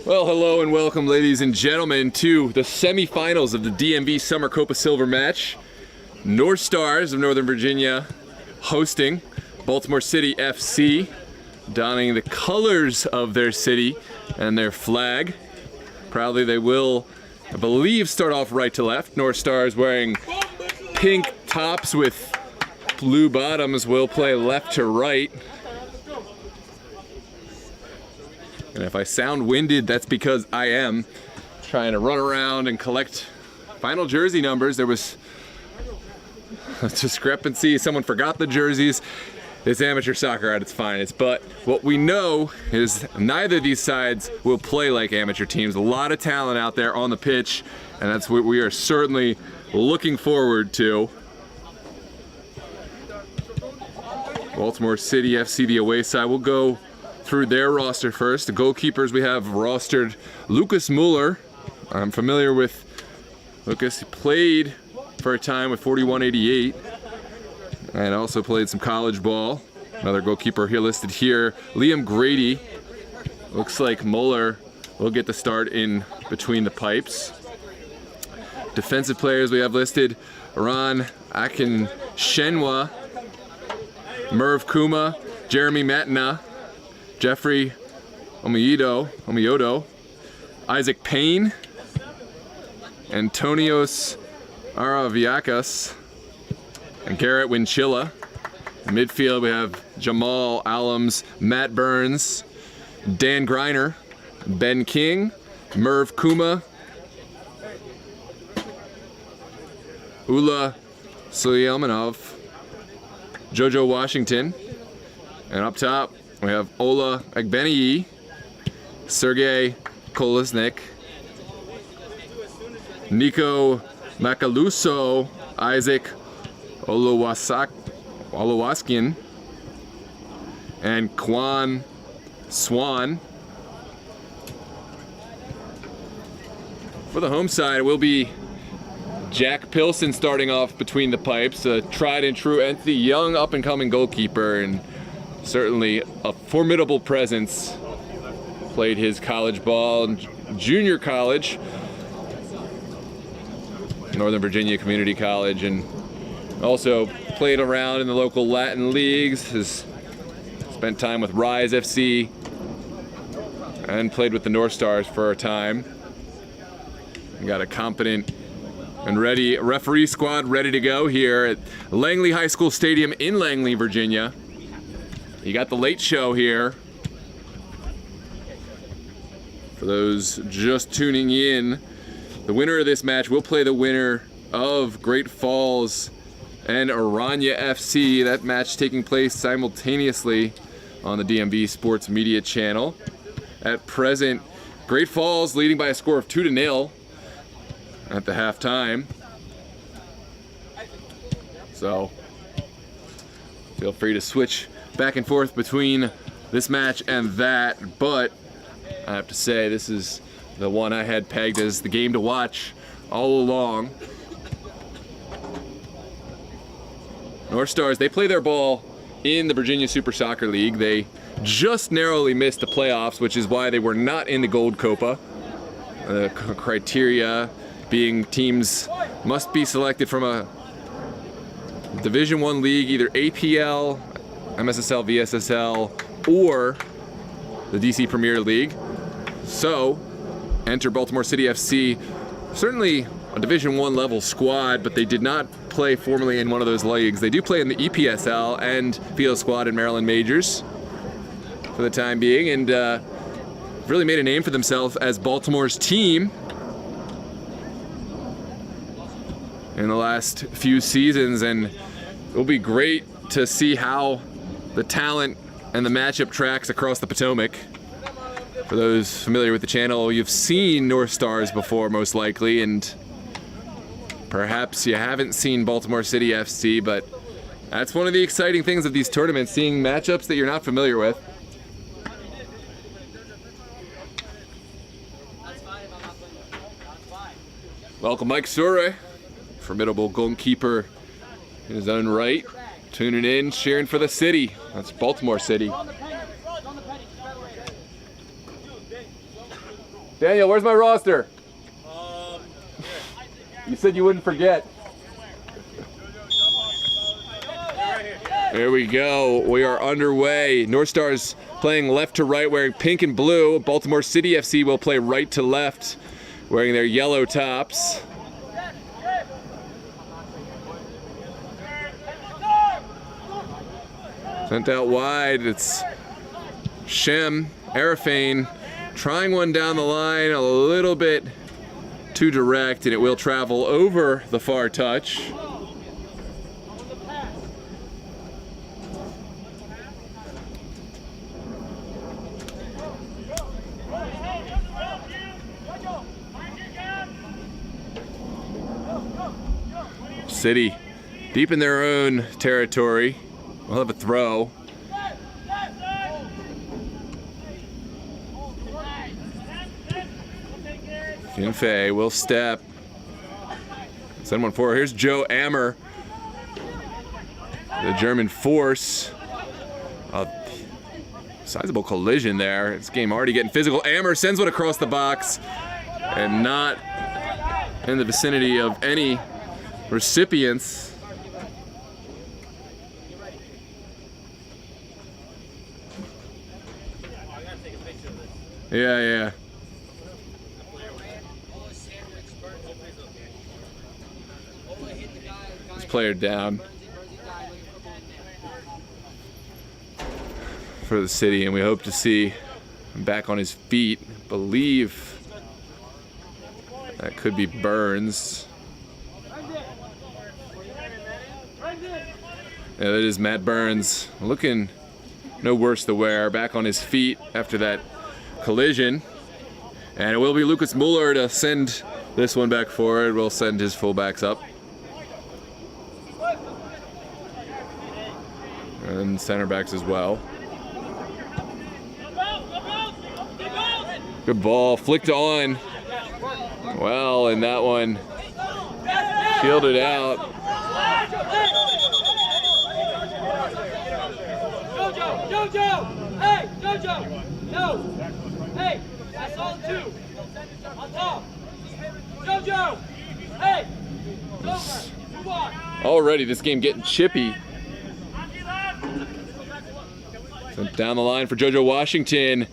Well, hello and welcome, ladies and gentlemen, to the semifinals of the DMV Summer COPA Silver Match. NorthStars of Northern Virginia hosting Baltimore City FC, donning the colors of their city and their flag. Proudly they will, I believe, start off right to left. NorthStars wearing pink tops with blue bottoms will play left to right. And if I sound winded, that's because I am trying to run around and collect final jersey numbers. There was a discrepancy. Someone forgot the jerseys. It's amateur soccer at its finest. But what we know is neither of these sides will play like amateur teams. A lot of talent out there on the pitch, and that's what we are certainly looking forward to. Baltimore City FC, the away side, will go through their roster first. The goalkeepers we have rostered Lucas Mueller. I'm familiar with Lucas. He played for a time with 4188 and also played some college ball. Another goalkeeper here listed here, Liam Grady. Looks like Mueller will get the start in between the pipes. Defensive players we have listed, Ron Akinshenwa, Merv Kuma, Jeremy Matina, Jeffrey Omiodo, Isaac Payne, Antonios Araviakas, and Garrett Winchilla. In midfield we have Jamal Allams, Matt Burns, Dan Greiner, Ben King, Merv Kuma, Ula Sulyelmanov, Jojo Washington, and up top we have Ola Agbeniyi, Sergey Kolesnik, Nico Makaluso, Isaac Olowaskin, and Kwan Swan. For the home side, it will be Jack Pilson starting off between the pipes, a tried and true entity, young up-and-coming goalkeeper, and certainly a formidable presence. Played his college ball and junior college, Northern Virginia Community College, and also played around in the local Latin leagues. Has spent time with Rise FC and played with the NorthStars for a time. We got a competent and ready referee squad ready to go here at Langley High School Stadium in Langley, Virginia. You got the late show here. For those just tuning in, the winner of this match will play the winner of Great Falls and Aranya FC. That match taking place simultaneously on the DMV Sports Media channel. At present, Great Falls leading by a score of 2-0 at the halftime. So feel free to switch back and forth between this match and that, but I have to say this is the one I had pegged as the game to watch all along. NorthStars, they play their ball in the Virginia Super Soccer League. They just narrowly missed the playoffs, which is why they were not in the Gold Copa. The criteria being teams must be selected from a Division I league, either APL, MSSL, VSSL, or the DC Premier League. So, enter Baltimore City FC, certainly a Division I level squad, but they did not play formally in one of those leagues. They do play in the EPSL and field squad in Maryland Majors for the time being, and really made a name for themselves as Baltimore's team in the last few seasons, and it will be great to see how the talent and the matchup tracks across the Potomac. For those familiar with the channel, you've seen NorthStars before most likely, and perhaps you haven't seen Baltimore City FC, but that's one of the exciting things of these tournaments, seeing matchups that you're not familiar with. Welcome Mike Sure, formidable goalkeeper in his own right, tuning in, cheering for the city. That's Baltimore City. Daniel, where's my roster? You said you wouldn't forget. There we go. We are underway. NorthStars playing left to right wearing pink and blue. Baltimore City FC will play right to left wearing their yellow tops. Sent out wide. It's Shem Arafane trying one down the line a little bit too direct, and it will travel over the far touch. City deep in their own territory. We'll have a throw. Kinfei will step. Send one forward. Here's Joe Ammer, the German force. A sizable collision there. This game already getting physical. Ammer sends one across the box and not in the vicinity of any recipients. Yeah. This player down for the City, and we hope to see him back on his feet. Believe that could be Burns. Yeah, that is Matt Burns, looking no worse the wear, back on his feet after that collision. And it will be Lucas Mueller to send this one back forward. We'll send his fullbacks up. And center backs as well. Good ball, flicked on. Well, and that one shielded out. Jojo! Hey, Jojo! No! Hey, I saw two. On top. Jojo! Hey! Over! Move on! Already this game getting chippy. Sent down the line for Jojo Washington.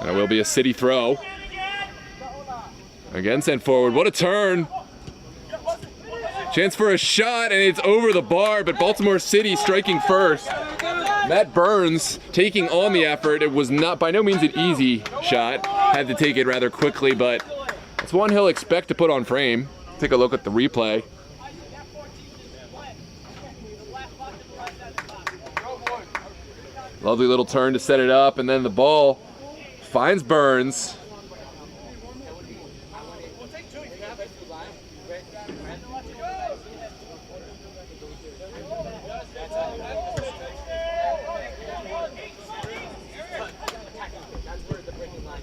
That will be a City throw. Again sent forward. What a turn! Chance for a shot, and it's over the bar, but Baltimore City striking first. Matt Burns taking on the effort. It was not by no means an easy shot. Had to take it rather quickly, but it's one he'll expect to put on frame. Take a look at the replay. Lovely little turn to set it up, and then the ball finds Burns.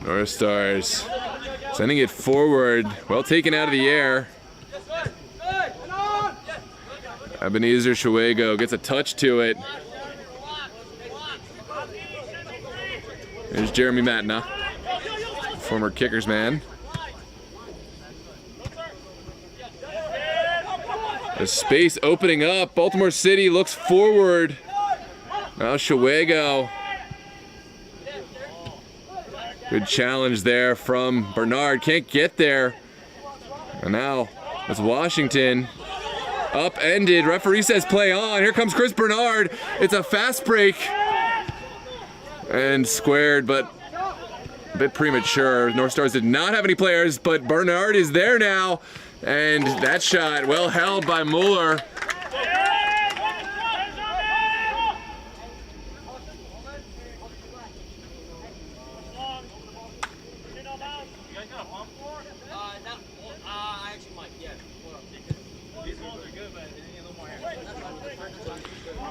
NorthStars sending it forward, well taken out of the air. Ebenezer Shuego gets a touch to it. There's Jeremy Matna, former kickers man. The space opening up. Baltimore City looks forward. Now Shuego. Good challenge there from Bernard. Can't get there. And now it's Washington. Upended. Referee says play on. Here comes Chris Bernard. It's a fast break. And squared, but a bit premature. NorthStars did not have any players, but Bernard is there now. And that shot well held by Mueller.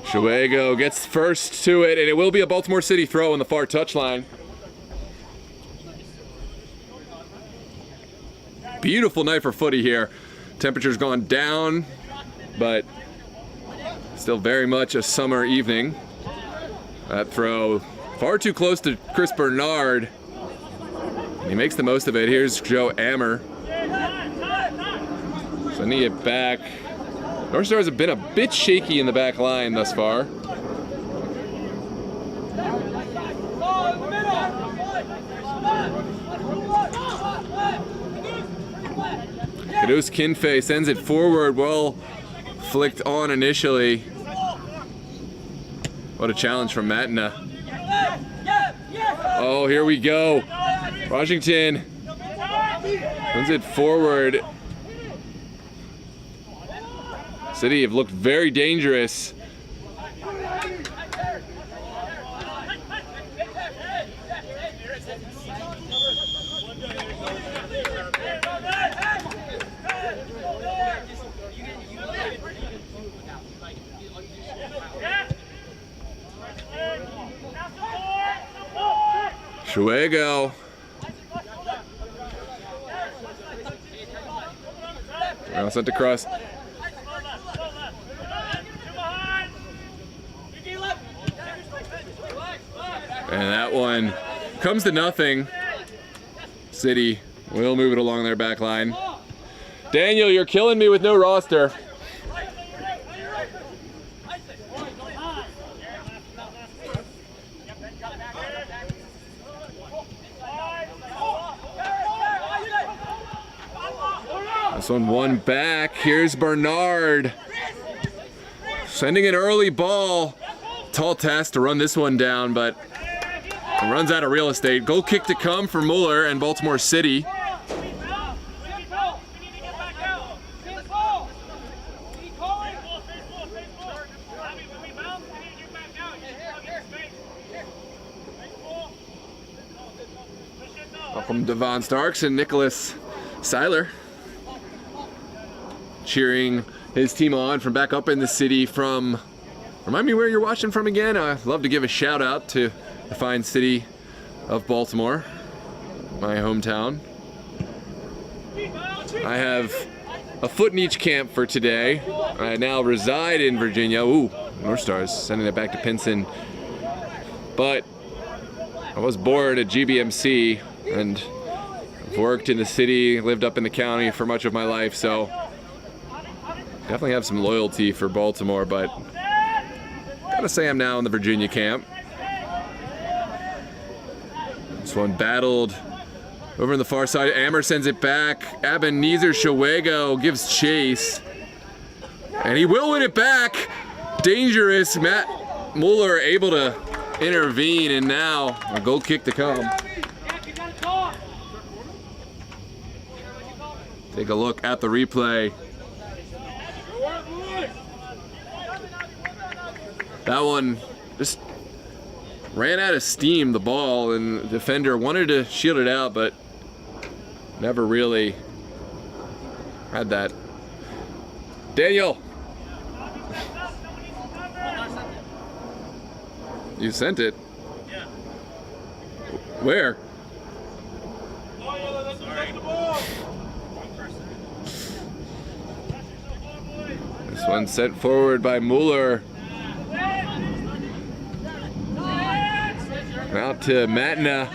Shuego gets first to it, and it will be a Baltimore City throw on the far touchline. Beautiful night for footy here. Temperature's gone down, but still very much a summer evening. That throw far too close to Chris Bernard. He makes the most of it. Here's Joe Ammer. Sending it back. NorthStars have been a bit shaky in the back line thus far. Kadus Kinfei sends it forward, well flicked on initially. What a challenge from Matna. Oh, here we go. Washington sends it forward. City have looked very dangerous. Shuego. Well, sent across. And that one comes to nothing. City will move it along their back line. Daniel, you're killing me with no roster. This one back. Here's Bernard. Sending an early ball. Tall task to run this one down, but it runs out of real estate. Goal kick to come for Mueller and Baltimore City. Welcome Devon Starks and Nicholas Seiler cheering his team on from back up in the city from, remind me where you're watching from again? I'd love to give a shout out to the fine city of Baltimore, my hometown. I have a foot in each camp for today. I now reside in Virginia. Ooh, NorthStars sending it back to Pinson. But I was born at GBMC and I've worked in the city, lived up in the county for much of my life, so definitely have some loyalty for Baltimore, but gotta say I'm now in the Virginia camp. This one battled over on the far side. Ammer sends it back. Ebenezer Shuego gives chase. And he will win it back. Dangerous. Matt Mueller able to intervene, and now a goal kick to come. Take a look at the replay. That one just ran out of steam, the ball, and the defender wanted to shield it out, but never really had that. Daniel! You sent it? Yeah. Where? This one sent forward by Mueller. Out to Matna.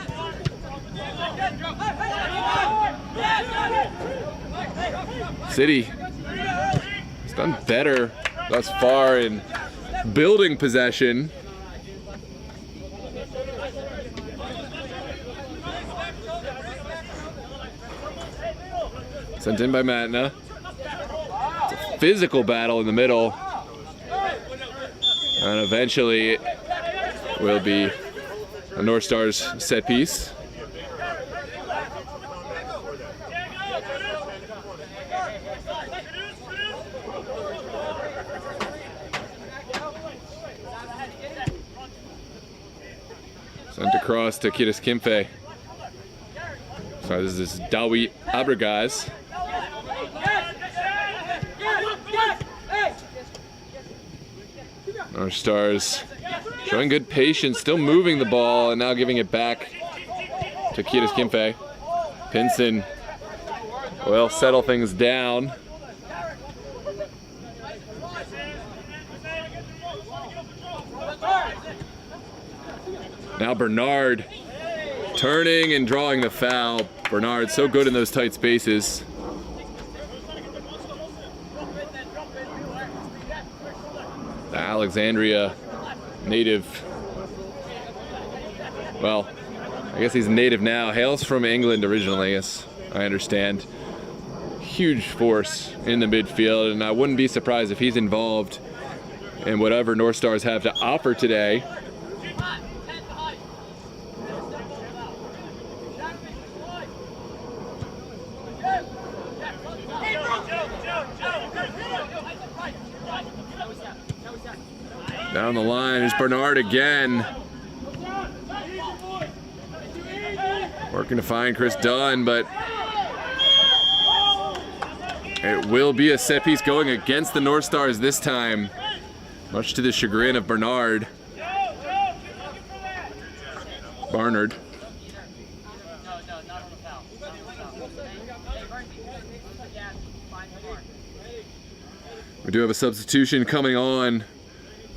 City has done better thus far in building possession. Sent in by Matna. It's a physical battle in the middle. And eventually it will be a NorthStars set piece. Sent across to Kiris Kimfe. Sorry, this is Dawit Abragaz. NorthStars showing good patience, still moving the ball, and now giving it back to Kiris Kimfe. Pinson will settle things down. Now Bernard Turning and drawing the foul. Bernard so good in those tight spaces. The Alexandria native, well, I guess he's native now, hails from England originally, as I understand. Huge force in the midfield, and I wouldn't be surprised if he's involved in whatever NorthStars have to offer today. Down the line is Bernard again. Working to find Chris Dunn, but it will be a set piece going against the NorthStars this time, much to the chagrin of Barnard. We do have a substitution coming on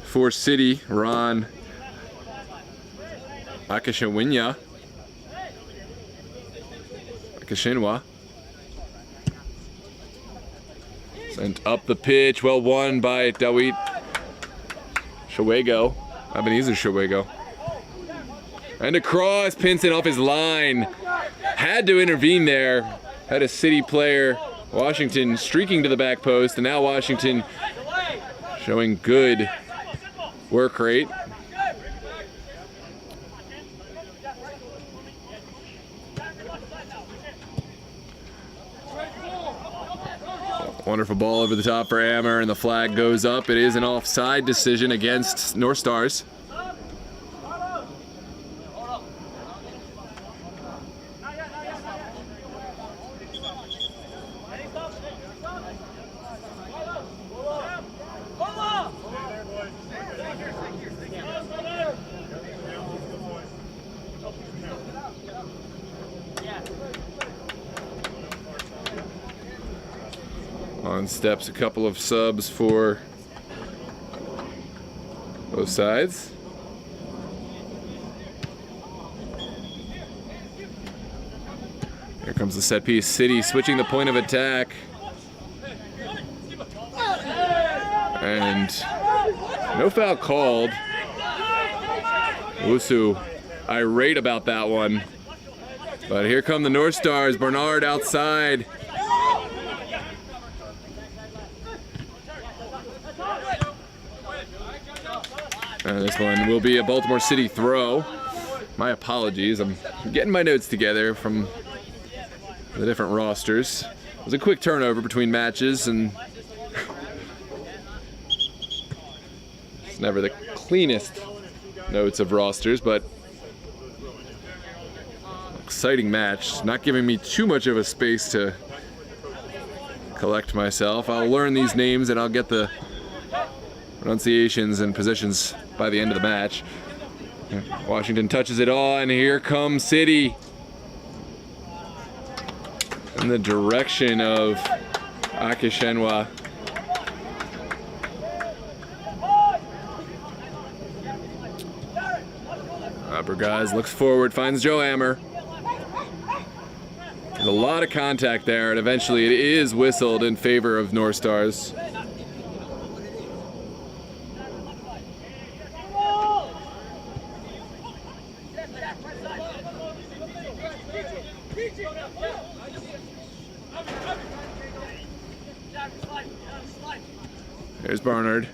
for City. Ron Akashinwa. Sent up the pitch, well won by Dawit Shawego, Ebenezer Shawego. And across, Pinson off his line. Had to intervene there. Had a City player, Washington, streaking to the back post, and now Washington showing good work rate. Wonderful ball over the top for Ammer, and the flag goes up. It is an offside decision against NorthStars. On steps, a couple of subs for both sides. Here comes the set piece. City switching the point of attack. And no foul called. Wusu irate about that one. But here come the NorthStars. Bernard outside. This one will be a Baltimore City throw. My apologies, I'm getting my notes together from the different rosters. It was a quick turnover between matches, and it's never the cleanest notes of rosters, but exciting match. Not giving me too much of a space to collect myself. I'll learn these names and I'll get the pronunciations and positions by the end of the match. Washington touches it on. Here comes City in the direction of Akashinwa. Abergaz looks forward, finds Joe Ammer. There's a lot of contact there, and eventually it is whistled in favor of NorthStars. There's Barnard.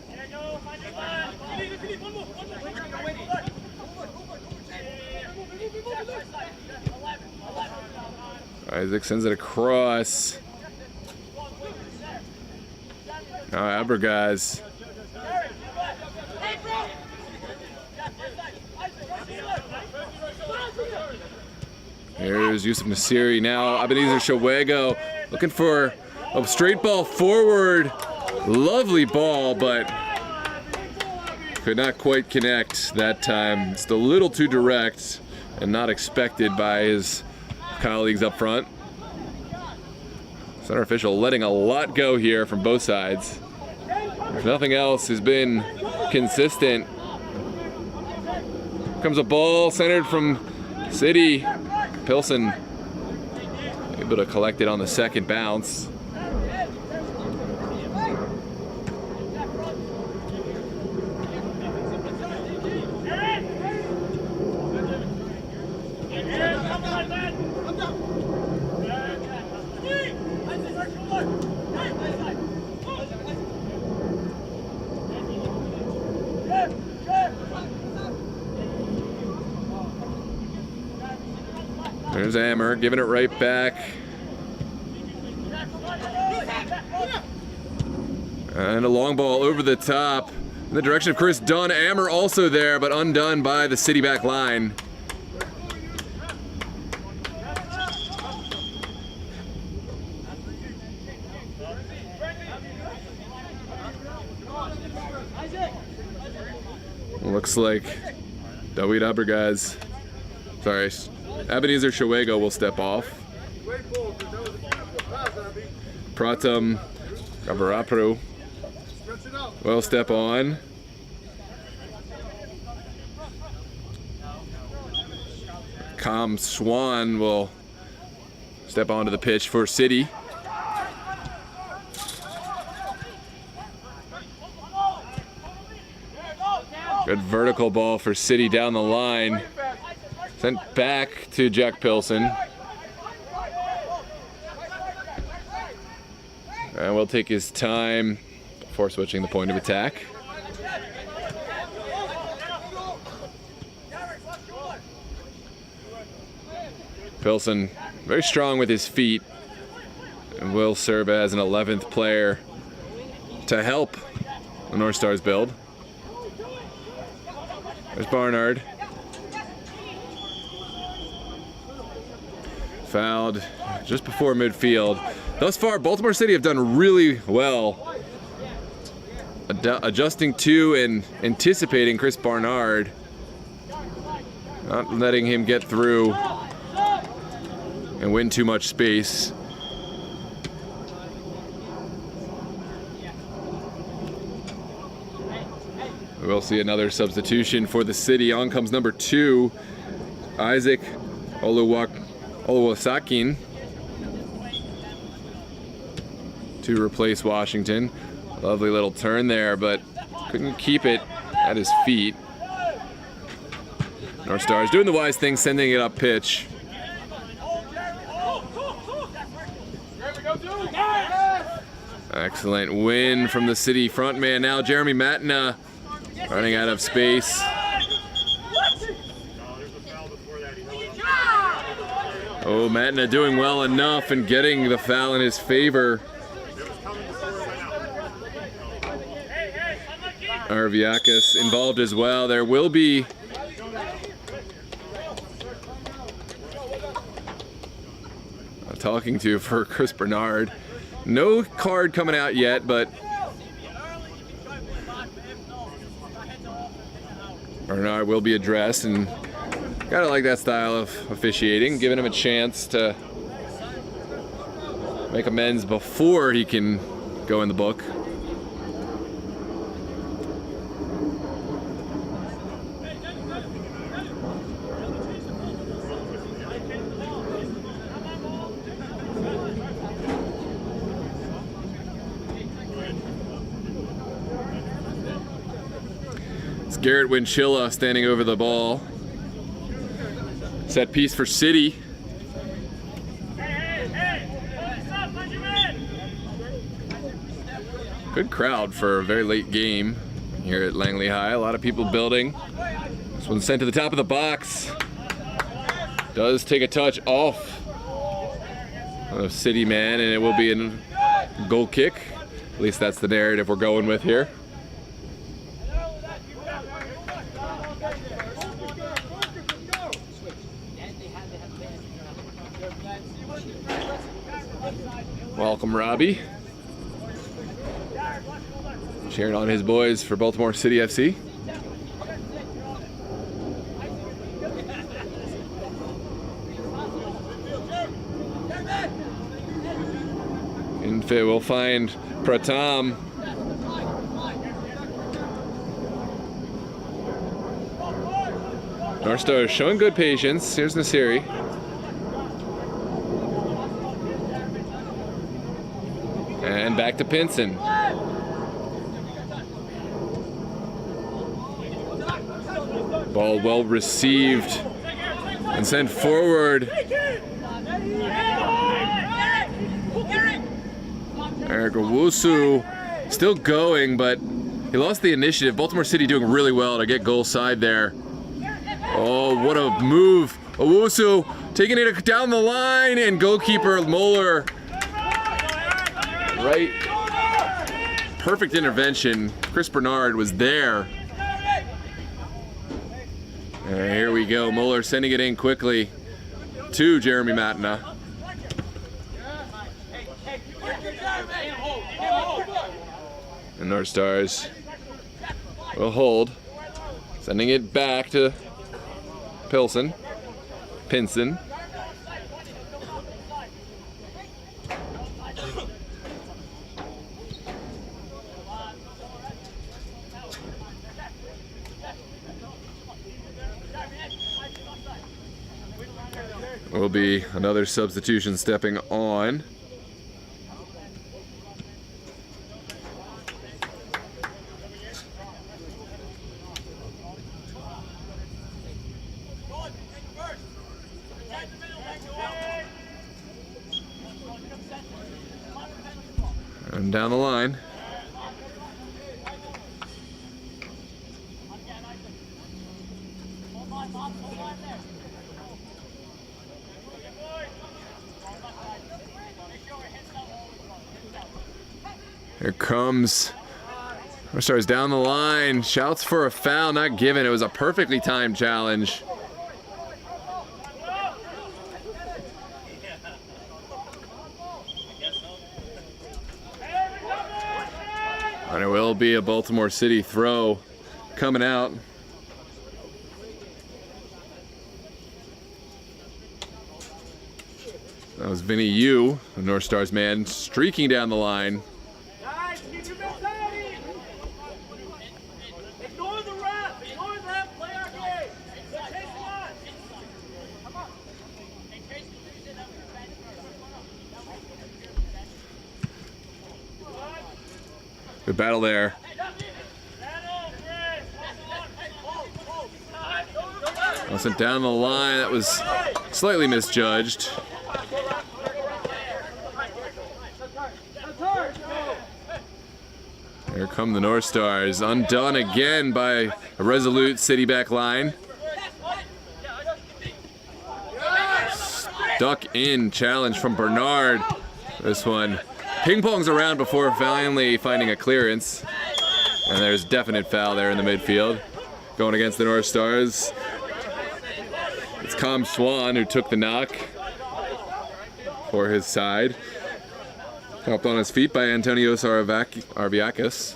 Isaac sends it across. Now Abergaz. Here's Yusuf Nasiri. Now Ebenezer Shawego looking for a straight ball forward. Lovely ball, but could not quite connect that time. It's a little too direct and not expected by his colleagues up front. Center official letting a lot go here from both sides. If nothing else has been consistent. Comes a ball centered from City. Pilsen able to collect it on the second bounce. There's Ammer giving it right back. And a long ball over the top in the direction of Chris Dunn. Ammer also there, but undone by the city back line. Looks like David Abergaz, sorry, Ebenezer Shawego will step off. Pratam Gavarapro will step on. Kam Swan will step onto the pitch for City. Good vertical ball for City down the line. Sent back to Jack Pilsen. And will take his time before switching the point of attack. Pilsen very strong with his feet and will serve as an 11th player to help the NorthStars build. There's Barnard. Fouled just before midfield. Thus far, Baltimore City have done really well adjusting to and anticipating Chris Barnard, not letting him get through and win too much space. We'll see another substitution for the City. On comes number 2, Isaac Oluwasakin, to replace Washington. Lovely little turn there, but couldn't keep it at his feet. NorthStars doing the wise thing, sending it up pitch. Excellent win from the City frontman. Now Jeremy Matina running out of space. Oh, Matina doing well enough and getting the foul in his favor. Arviakis involved as well. There will be a talking to for Chris Bernard. No card coming out yet, but Bernard will be addressed, and gotta like that style of officiating, giving him a chance to make amends before he can go in the book. Garrett Winchilla standing over the ball. Set piece for City. Good crowd for a very late game here at Langley High. A lot of people building. This one's sent to the top of the box. Does take a touch off of City man, and it will be a goal kick. At least that's the narrative we're going with here. Welcome, Robbie. Cheering on his boys for Baltimore City FC. Infit will find Pratam. NorthStars showing good patience. Here's Nasiri. And back to Pinson. Ball well received and sent forward. Eric Owusu still going, but he lost the initiative. Baltimore City doing really well to get goal side there. Oh, what a move. Owusu taking it down the line, and goalkeeper Moeller. Right. Perfect intervention. Chris Bernard was there. And here we go. Moeller sending it in quickly to Jeremy Matina. And NorthStars will hold. Sending it back to Pinson. Will be another substitution stepping on. And down the line. Here comes NorthStars down the line. Shouts for a foul, not given. It was a perfectly timed challenge. And it will be a Baltimore City throw coming out. That was Vinny Yu, the NorthStars man, streaking down the line. Guys, keep your mentality. Ignore the ref. Ignore them. Play our game. Let's chase them on. Come on. Good battle there. Sent down the line. That was slightly misjudged. Here come the NorthStars, undone again by a resolute City back line. Stuck in challenge from Bernard. This one ping pongs around before finally finding a clearance. And there's definite foul there in the midfield. Going against the NorthStars. It's Com Swan who took the knock for his side. Helped on his feet by Antonios Arviakis.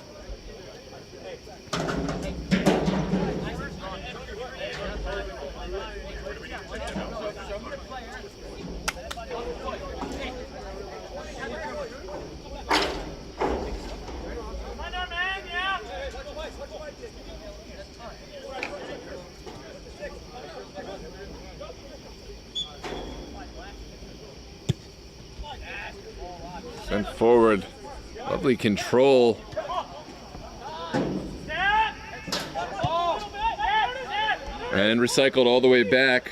Sent forward. Lovely control. And recycled all the way back.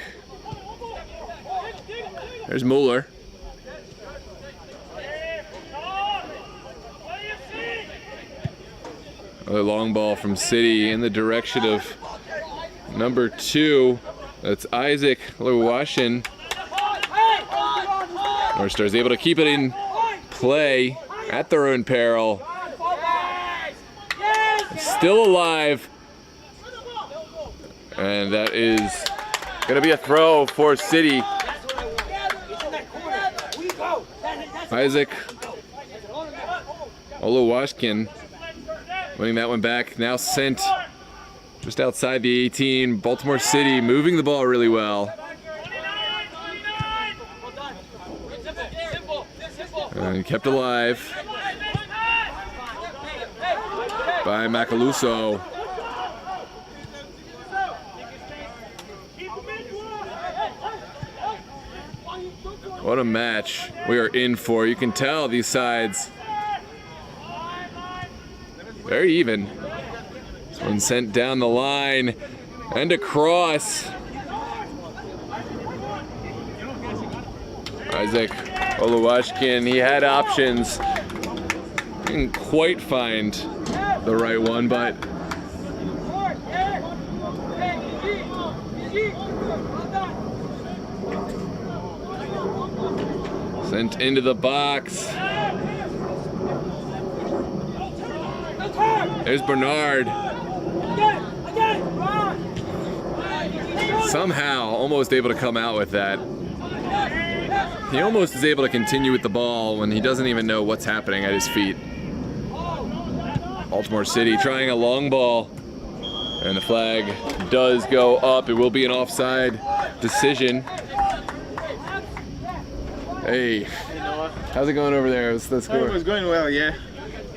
There's Mueller. Another long ball from City in the direction of number 2. That's Isaac Lewashin. NorthStars able to keep it in play at their own peril. Still alive. And that is going to be a throw for City. Isaac Olowashkin winning that one back. Now sent just outside the 18. Baltimore City moving the ball really well. And kept alive by Macaluso. What a match we are in for. You can tell these sides very even. This one sent down the line and across. Isaac Oluwashkin, he had options. Didn't quite find the right one, but sent into the box. There's Bernard. Somehow almost able to come out with that. He almost is able to continue with the ball when he doesn't even know what's happening at his feet. Baltimore City trying a long ball, and the flag does go up. It will be an offside decision. Hey, how's it going over there? What's the score? It was going well, yeah.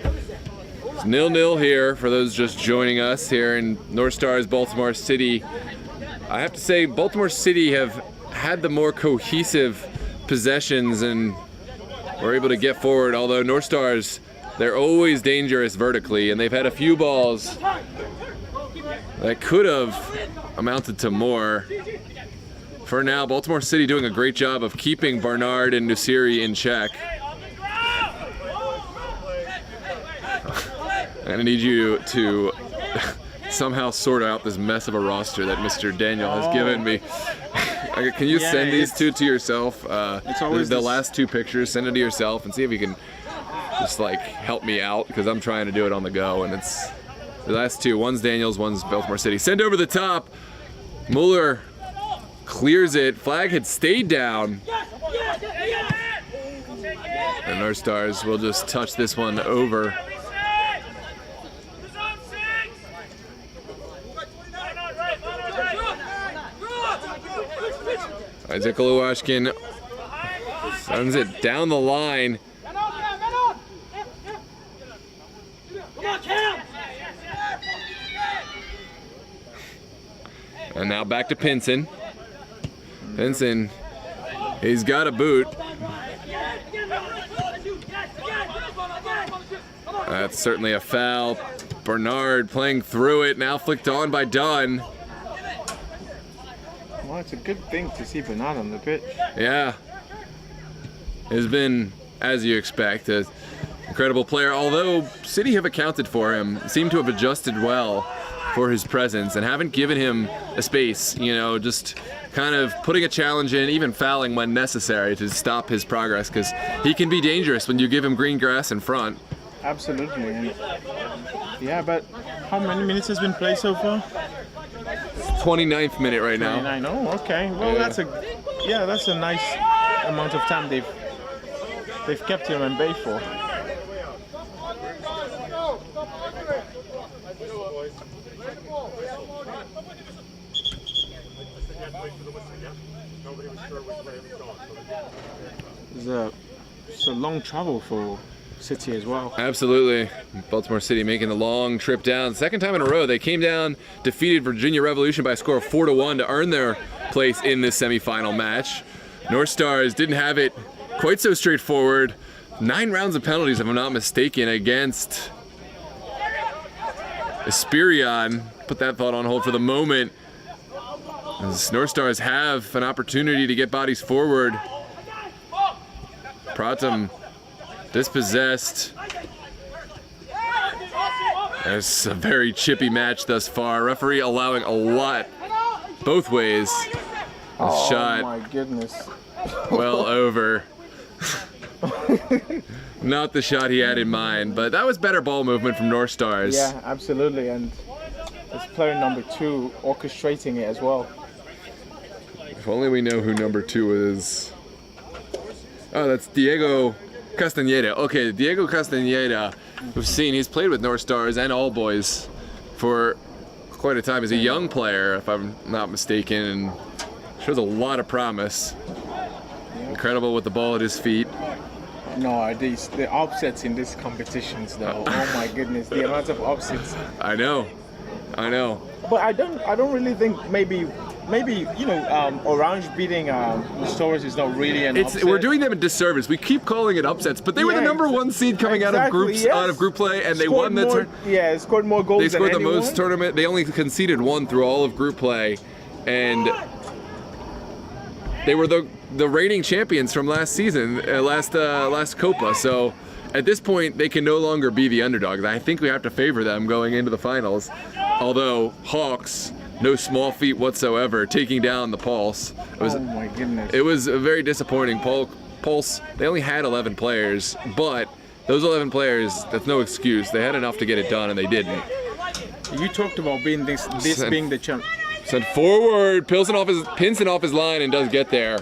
It's 0-0 here for those just joining us here in NorthStars Baltimore City. I have to say Baltimore City have had the more cohesive possessions and were able to get forward, although NorthStars, they're always dangerous vertically, and they've had a few balls that could have amounted to more. For now, Baltimore City doing a great job of keeping Barnard and Nusiri in check. I'm gonna need you to somehow sort out this mess of a roster that Mr. Daniel has given me. Can you send these two to yourself? It's always the this. last two pictures, send it to yourself and see if you can just like help me out, because I'm trying to do it on the go, and it's the last two. One's Daniel's, one's Baltimore City. Send over the top. Mueller clears it. Flag had stayed down. And NorthStars will just touch this one over. Isaac Oluwashkin sends it down the line. And now back to Pinson. Pinson, he's got a boot. That's certainly a foul. Bernard playing through it, now flicked on by Dunn. Well, it's a good thing to see Bernard on the pitch. Yeah. Has been, as you expect, an incredible player. Although City have accounted for him, seem to have adjusted well for his presence and haven't given him a space, you know, just kind of putting a challenge in, even fouling when necessary to stop his progress, because he can be dangerous when you give him green grass in front. Absolutely. And yeah, but how many minutes has been played so far? 29th minute right now. 29. Oh, okay. Well, Yeah. that's a nice amount of time they've kept him in bay for. It's a long travel for City as well. Absolutely. Baltimore City making the long trip down. Second time in a row. They came down, defeated Virginia Revolution by a score of 4-1 to earn their place in this semifinal match. NorthStars didn't have it quite so straightforward. 9 rounds of penalties, if I'm not mistaken, against Esperion. Put that thought on hold for the moment, as NorthStars have an opportunity to get bodies forward. Pratum dispossessed. It's a very chippy match thus far. Referee allowing a lot both ways. Oh Shot my goodness. well over. Not the shot he had in mind, but that was better ball movement from NorthStars. Yeah, absolutely, and it's player number 2 orchestrating it as well. If only we know who number 2 is. Oh, that's Diego Castañeda. Okay, Diego Castañeda, we've seen, he's played with NorthStars and All Boys for quite a time. He's a young player, if I'm not mistaken, and shows a lot of promise. Incredible with the ball at his feet. No, the upsets in these competitions, though. Oh my goodness, the amount of upsets. I know. But I don't really think maybe maybe Orange beating NorthStars is not really an upset. We're doing them a disservice. We keep calling it upsets, but they were the number one seed coming out of group play, and they won the tournament. Yeah, scored more goals. They scored than the most tournament. They only conceded 1 through all of group play, and they were the reigning champions from last season, last COPA. So at this point, they can no longer be the underdogs. I think we have to favor them going into the finals. Although Hawks, no small feat whatsoever, taking down the Pulse. Oh my goodness! It was a very disappointing. Pulse. They only had 11 players, but those 11 players, that's no excuse. They had enough to get it done, and they didn't. You talked about being this being the champ. Sent forward, Pinson off his line and does get there.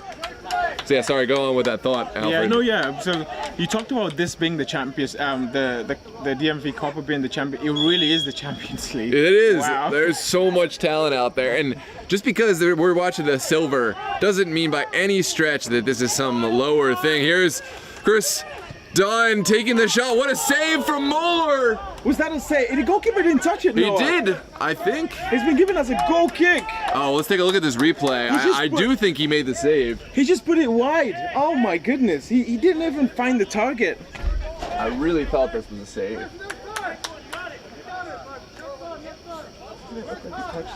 So yeah, sorry, go on with that thought, Alfred. So you talked about this being the champions, the DMV COPA being the champion. It really is the Champions League. It is. Wow. There's so much talent out there, and just because we're watching the silver doesn't mean by any stretch that this is some lower thing. Here's Chris Dunn taking the shot. What a save from Muller! Was that a save? The goalkeeper didn't touch it. He did, I think. It's been given as a goal kick. Oh, let's take a look at this replay. I do think he made the save. He just put it wide. Oh my goodness. He didn't even find the target. I really thought this was a save.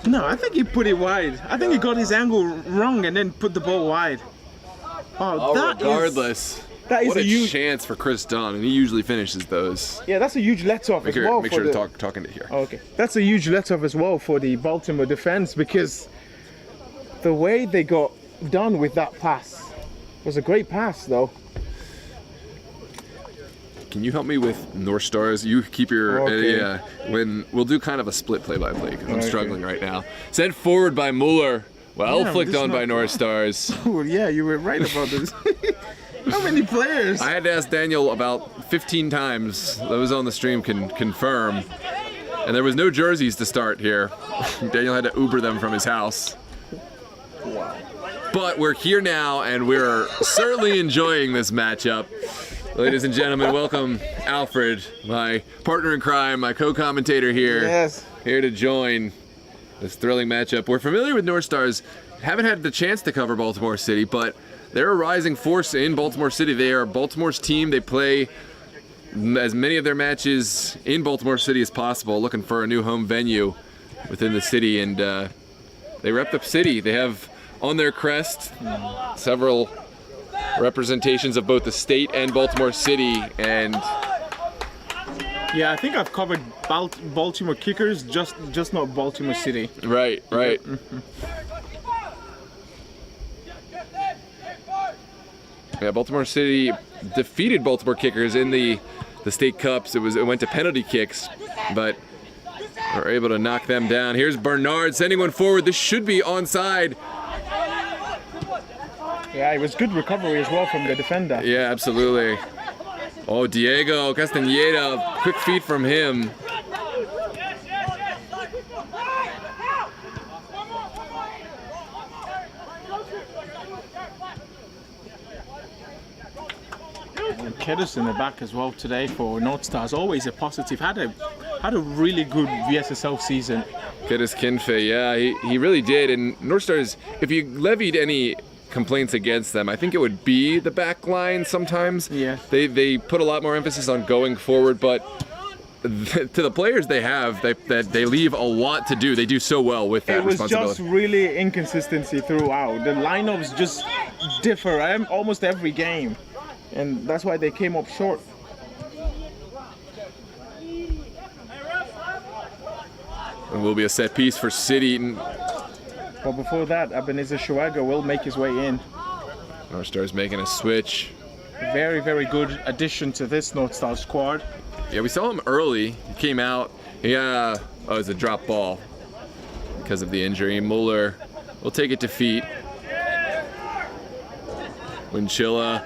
No, I think he put it wide. I think he got his angle wrong and then put the ball wide. Regardless. That is what a huge chance for Chris Dunn, and he usually finishes those. Yeah, that's a huge let-off as well. Make sure to talking to here. Oh, okay, that's a huge let-off as well for the Baltimore defense, because the way they got done with that pass was a great pass, though. Can you help me with NorthStars? You keep your when we'll do kind of a split play-by-play because I'm struggling right now. Sent forward by Muller. Well, flicked on by NorthStars. Oh yeah, you were right about this. How many players? I had to ask Daniel about 15 times. Those on the stream can confirm. And there was no jerseys to start here. Daniel had to Uber them from his house. Wow. But we're here now, and we're certainly enjoying this matchup. Ladies and gentlemen, welcome Alfred, my partner in crime, my co-commentator here. Yes. Here to join this thrilling matchup. We're familiar with NorthStars. Haven't had the chance to cover Baltimore City, but they're a rising force in Baltimore City. They are Baltimore's team. They play as many of their matches in Baltimore City as possible, looking for a new home venue within the city, and they rep the city. They have on their crest several representations of both the state and Baltimore City, and yeah, I think I've covered Baltimore kickers, just not Baltimore City. Right. Yeah, Baltimore City defeated Baltimore Kickers in the state cups. It went to penalty kicks, but were able to knock them down. Here's Bernard sending one forward. This should be onside. Yeah, it was good recovery as well from the defender. Yeah, absolutely. Oh, Diego Castañeda, quick feet from him. Kedis in the back as well today for NorthStars. Always a positive. Had a really good VSSL season. Kedis Kinfe, yeah, he really did. And NorthStars, if you levied any complaints against them, I think it would be the back line sometimes. Yeah. They put a lot more emphasis on going forward, but to the players they have, they leave a lot to do. They do so well with that responsibility. It was just really inconsistency throughout. The lineups just differ almost every game. And that's why they came up short. It will be a set piece for City. But before that, Ebenezer Shuaga will make his way in. NorthStars making a switch. Very, very good addition to this NorthStar squad. Yeah, we saw him early. He came out. Yeah, oh, it's a drop ball because of the injury. Muller will take it to feet. Winchilla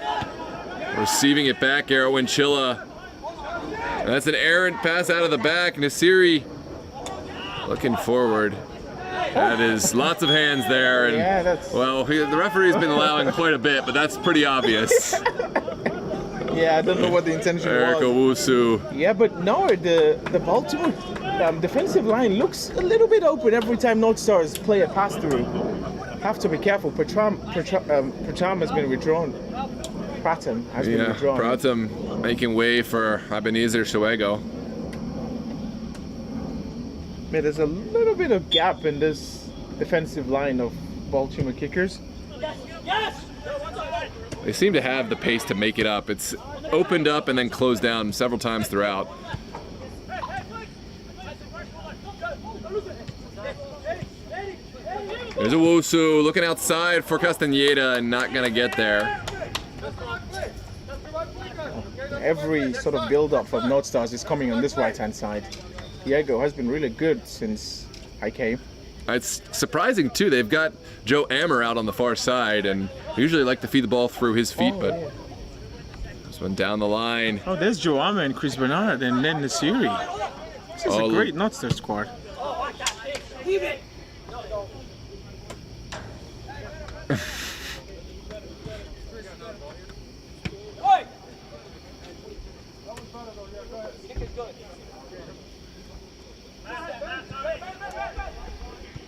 receiving it back, Arrow Winchilla. That's an errant pass out of the back. Nasiri looking forward. That is lots of hands there. And, yeah, that's... Well, the referee's been allowing quite a bit, but that's pretty obvious. Yeah, I don't know what the intention Eric was. Owusu. Yeah, but no, the defensive line looks a little bit open every time NorthStars play a pass through. Have to be careful. Pratham has been withdrawn. Pratham has been withdrawn. Pratham making way for Ebenezer Showego. Yeah, there's a little bit of gap in this defensive line of Baltimore kickers. Yes! They seem to have the pace to make it up. It's opened up and then closed down several times throughout. There's a Wusu looking outside for Castaneda and not gonna get there. Every sort of build-up from NorthStars is coming on this right-hand side. Diego has been really good since I came. It's surprising too. They've got Joe Ammer out on the far side, and they usually like to feed the ball through his feet, but yeah. this one down the line. Oh, there's Joe Ammer and Chris Bernard and Len Nasiri. This is a great NorthStars squad. Leave it!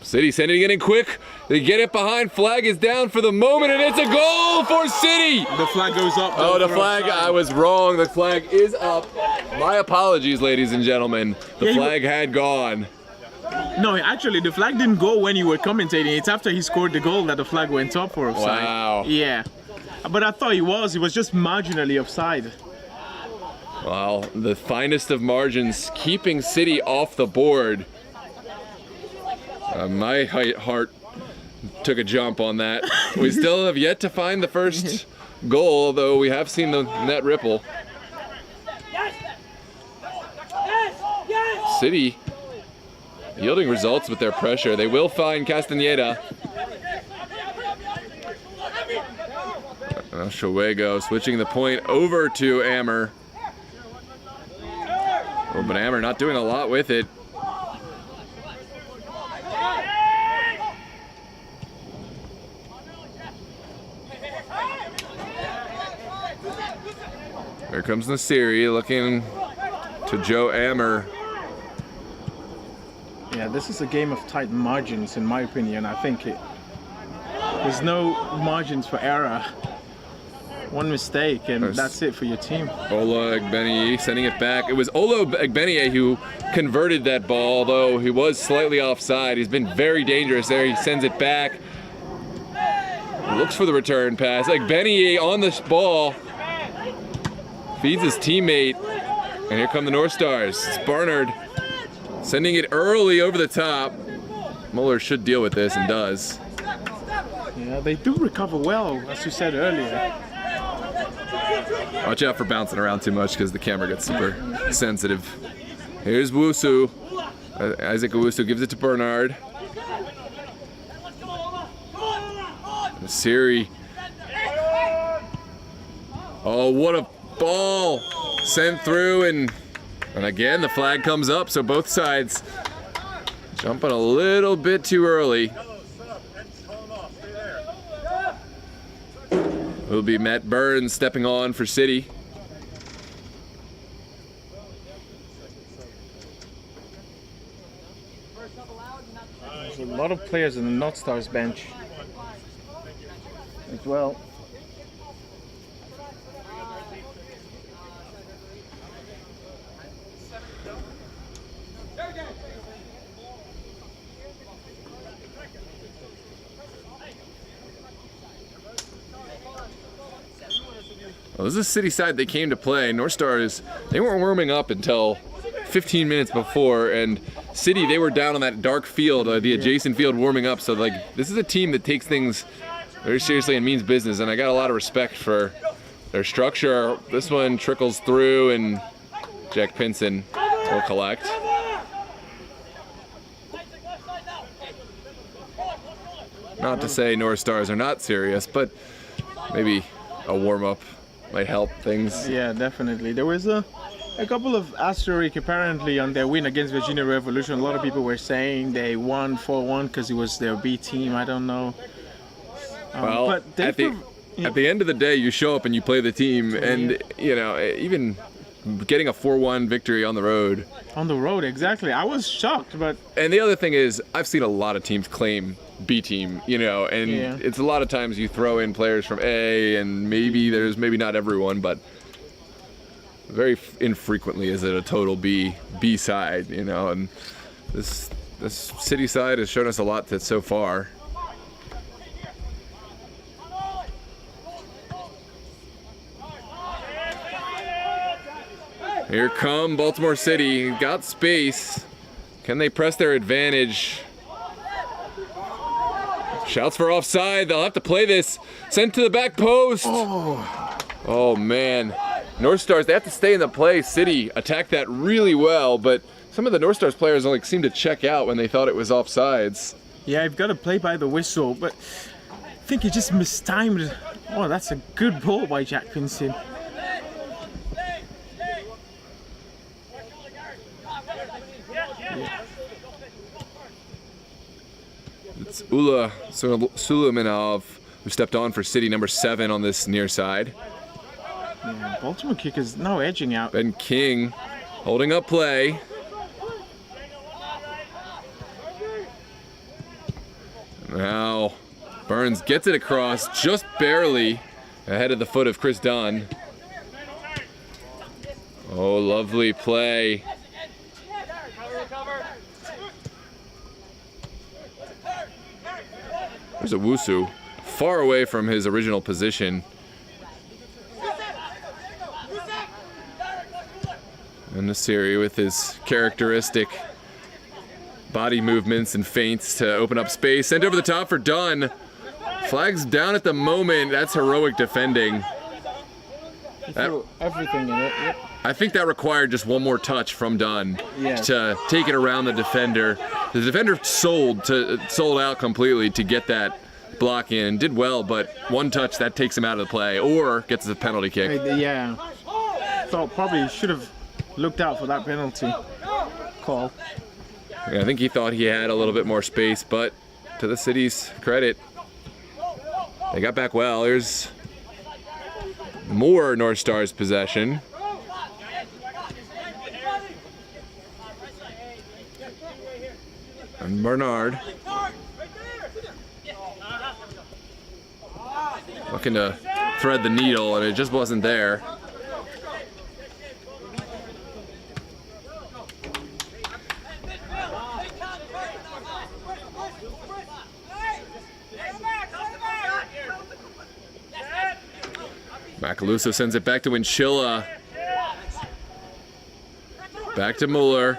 City sending it in quick. They get it behind. Flag is down for the moment, and it's a goal for City. The flag goes up. Oh, the flag. I was wrong. The flag is up. My apologies, ladies and gentlemen. The flag had gone. No, actually, the flag didn't go when you were commentating. It's after he scored the goal that the flag went up for offside. Wow. Yeah. But I thought he was just marginally offside. Well, the finest of margins, keeping City off the board. My heart took a jump on that. We still have yet to find the first goal, although we have seen the net ripple. City yielding results with their pressure. They will find Castaneda. Showego switching the point over to Ammer. Oh, but Ammer not doing a lot with it. Here comes Nasiri looking to Joe Ammer. Yeah, this is a game of tight margins, in my opinion. I think there's no margins for error. One mistake, and that's it for your team. Ola Egbenie sending it back. It was Ola Egbenie who converted that ball, although he was slightly offside. He's been very dangerous there. He sends it back. Looks for the return pass. Egbenie on the ball. Feeds his teammate. And here come the NorthStars. It's Barnard sending it early over the top. Muller should deal with this and does. Yeah, they do recover well, as you said earlier. Watch out for bouncing around too much because the camera gets super sensitive. Here's Wusu. Isaac Wusu gives it to Bernard. Siri. Oh, what a ball sent through, and again the flag comes up, so both sides jumping a little bit too early. It'll be Matt Burns stepping on for City. There's a lot of players on the NorthStars bench as well. Well, this is City side they came to play. NorthStars, they weren't warming up until 15 minutes before, and City, they were down on that dark field, the adjacent field, warming up. So, like, this is a team that takes things very seriously and means business, and I got a lot of respect for their structure. This one trickles through, and Jack Pinson will collect. Not to say NorthStars are not serious, but maybe a warm-up might help things. Yeah, definitely. There was a couple of asterisks apparently on their win against Virginia Revolution. A lot of people were saying they won 4-1 because it was their B team. I don't know. Well, but at the end of the day, you show up and you play the team, and you know, even getting a 4-1 victory on the road. On the road, exactly. I was shocked, but And the other thing is, I've seen a lot of teams claim B team, you know, and Yeah. it's a lot of times you throw in players from A, and maybe not everyone, but very infrequently is it a total B side, you know, and this city side has shown us a lot so far. Here come Baltimore City, got space. Can they press their advantage? Shouts for offside, they'll have to play this. Sent to the back post. Oh man. NorthStars, they have to stay in the play. City attacked that really well, but some of the NorthStars players only seemed to check out when they thought it was offsides. yeah, I've got to play by the whistle, but I think he just mistimed. Oh, that's a good ball by Jack Vincent. It's Ula Suleimanov who stepped on for City, number 7 on this near side. Yeah, Baltimore kickers now edging out. Ben King holding up play. Now Burns gets it across just barely ahead of the foot of Chris Dunn. Oh, lovely play. There's a Wusu far away from his original position. And Nasiri with his characteristic body movements and feints to open up space. Sent over the top for Dunn. Flags down at the moment. That's heroic defending. He threw everything in it. Yep. I think that required just one more touch from Dunn to take it around the defender. The defender sold out completely to get that block in. Did well, but one touch that takes him out of the play or gets a penalty kick. Yeah. Thought probably should have looked out for that penalty call. Yeah, I think he thought he had a little bit more space, but to the City's credit, they got back well. Here's more NorthStars possession. And Bernard looking to thread the needle, and it just wasn't there. Macaluso sends it back to Winchilla. Back to Mueller.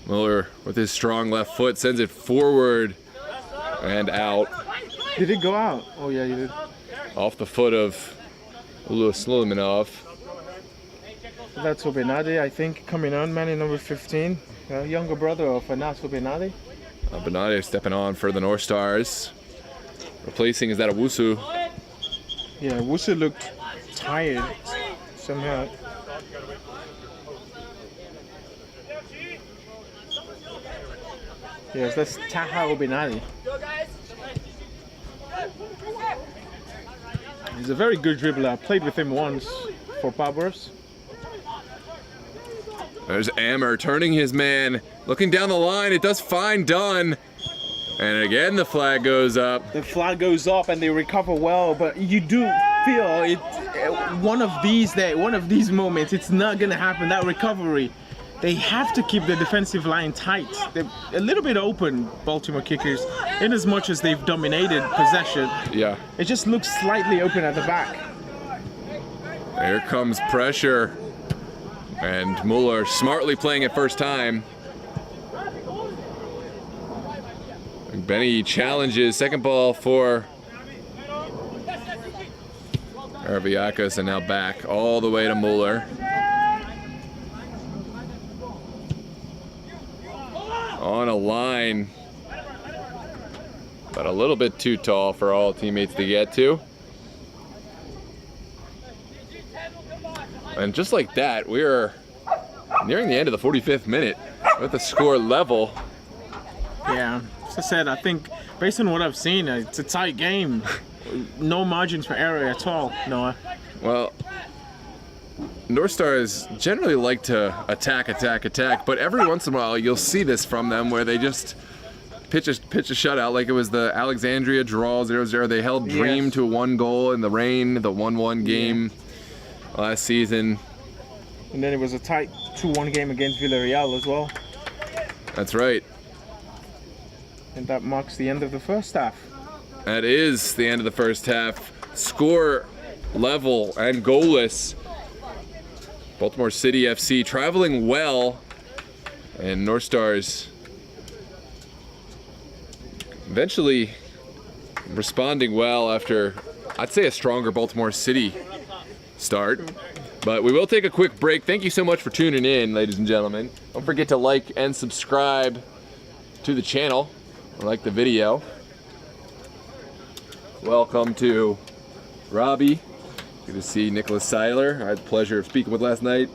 Mueller with his strong left foot sends it forward and out. Did it go out? Oh yeah, you did. Off the foot of Ula Suleimanov. That's Obenade, I think, coming on, man in number 15. Younger brother of Anas Obenade. Benade stepping on for the NorthStars. Replacing, is that a Wusu? Yeah, Wusu looked tired somehow. Yes, that's Taha Obenade. He's a very good dribbler. I played with him once for Pabros. There's Ammer turning his man, looking down the line. It does find Dunn. And again, the flag goes up. The flag goes up and they recover well, but you do feel it. One of these moments, it's not gonna happen. That recovery, they have to keep the defensive line tight. They're a little bit open, Baltimore kickers, in as much as they've dominated possession. Yeah. It just looks slightly open at the back. Here comes pressure. And Mueller smartly playing it first time. Benny challenges, second ball for Arabiakos, and now back all the way to Mueller. On a line, but a little bit too tall for all teammates to get to. And just like that, we are nearing the end of the 45th minute with the score level. Yeah, as I said, I think based on what I've seen, it's a tight game. No margins for error at all, Noah. Well, NorthStars generally like to attack, but every once in a while you'll see this from them where they just pitch a shutout, like it was the Alexandria draw 0-0. They held Dream to 1 goal in the rain, the 1-1 game last season. And then it was a tight 2-1 game against Villarreal as well. That's right. And that marks the end of the first half. That is the end of the first half. Score level and goalless. Baltimore City FC traveling well, and NorthStars eventually responding well after, I'd say, a stronger Baltimore City start. But we will take a quick break. Thank you so much for tuning in, ladies and gentlemen. Don't forget to like and subscribe to the channel, like the video. Welcome to Robbie. Good to see Nicholas Seiler. I had the pleasure of speaking with last night.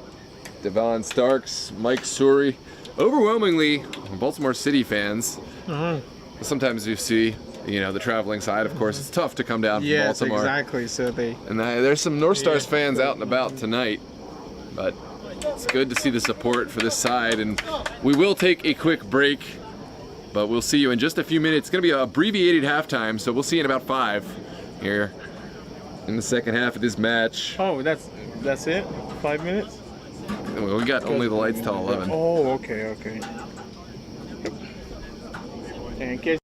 Devon Starks, Mike Suri. Overwhelmingly Baltimore City fans. Sometimes you see, the traveling side. Of course, it's tough to come down from Baltimore. Exactly. So And there's some NorthStars fans out and about tonight. But it's good to see the support for this side. And we will take a quick break, but we'll see you in just a few minutes. It's going to be an abbreviated halftime, so we'll see you in about 5 here in the second half of this match. Oh, that's it? 5 minutes? We got only the lights till 11. Oh, okay. And in case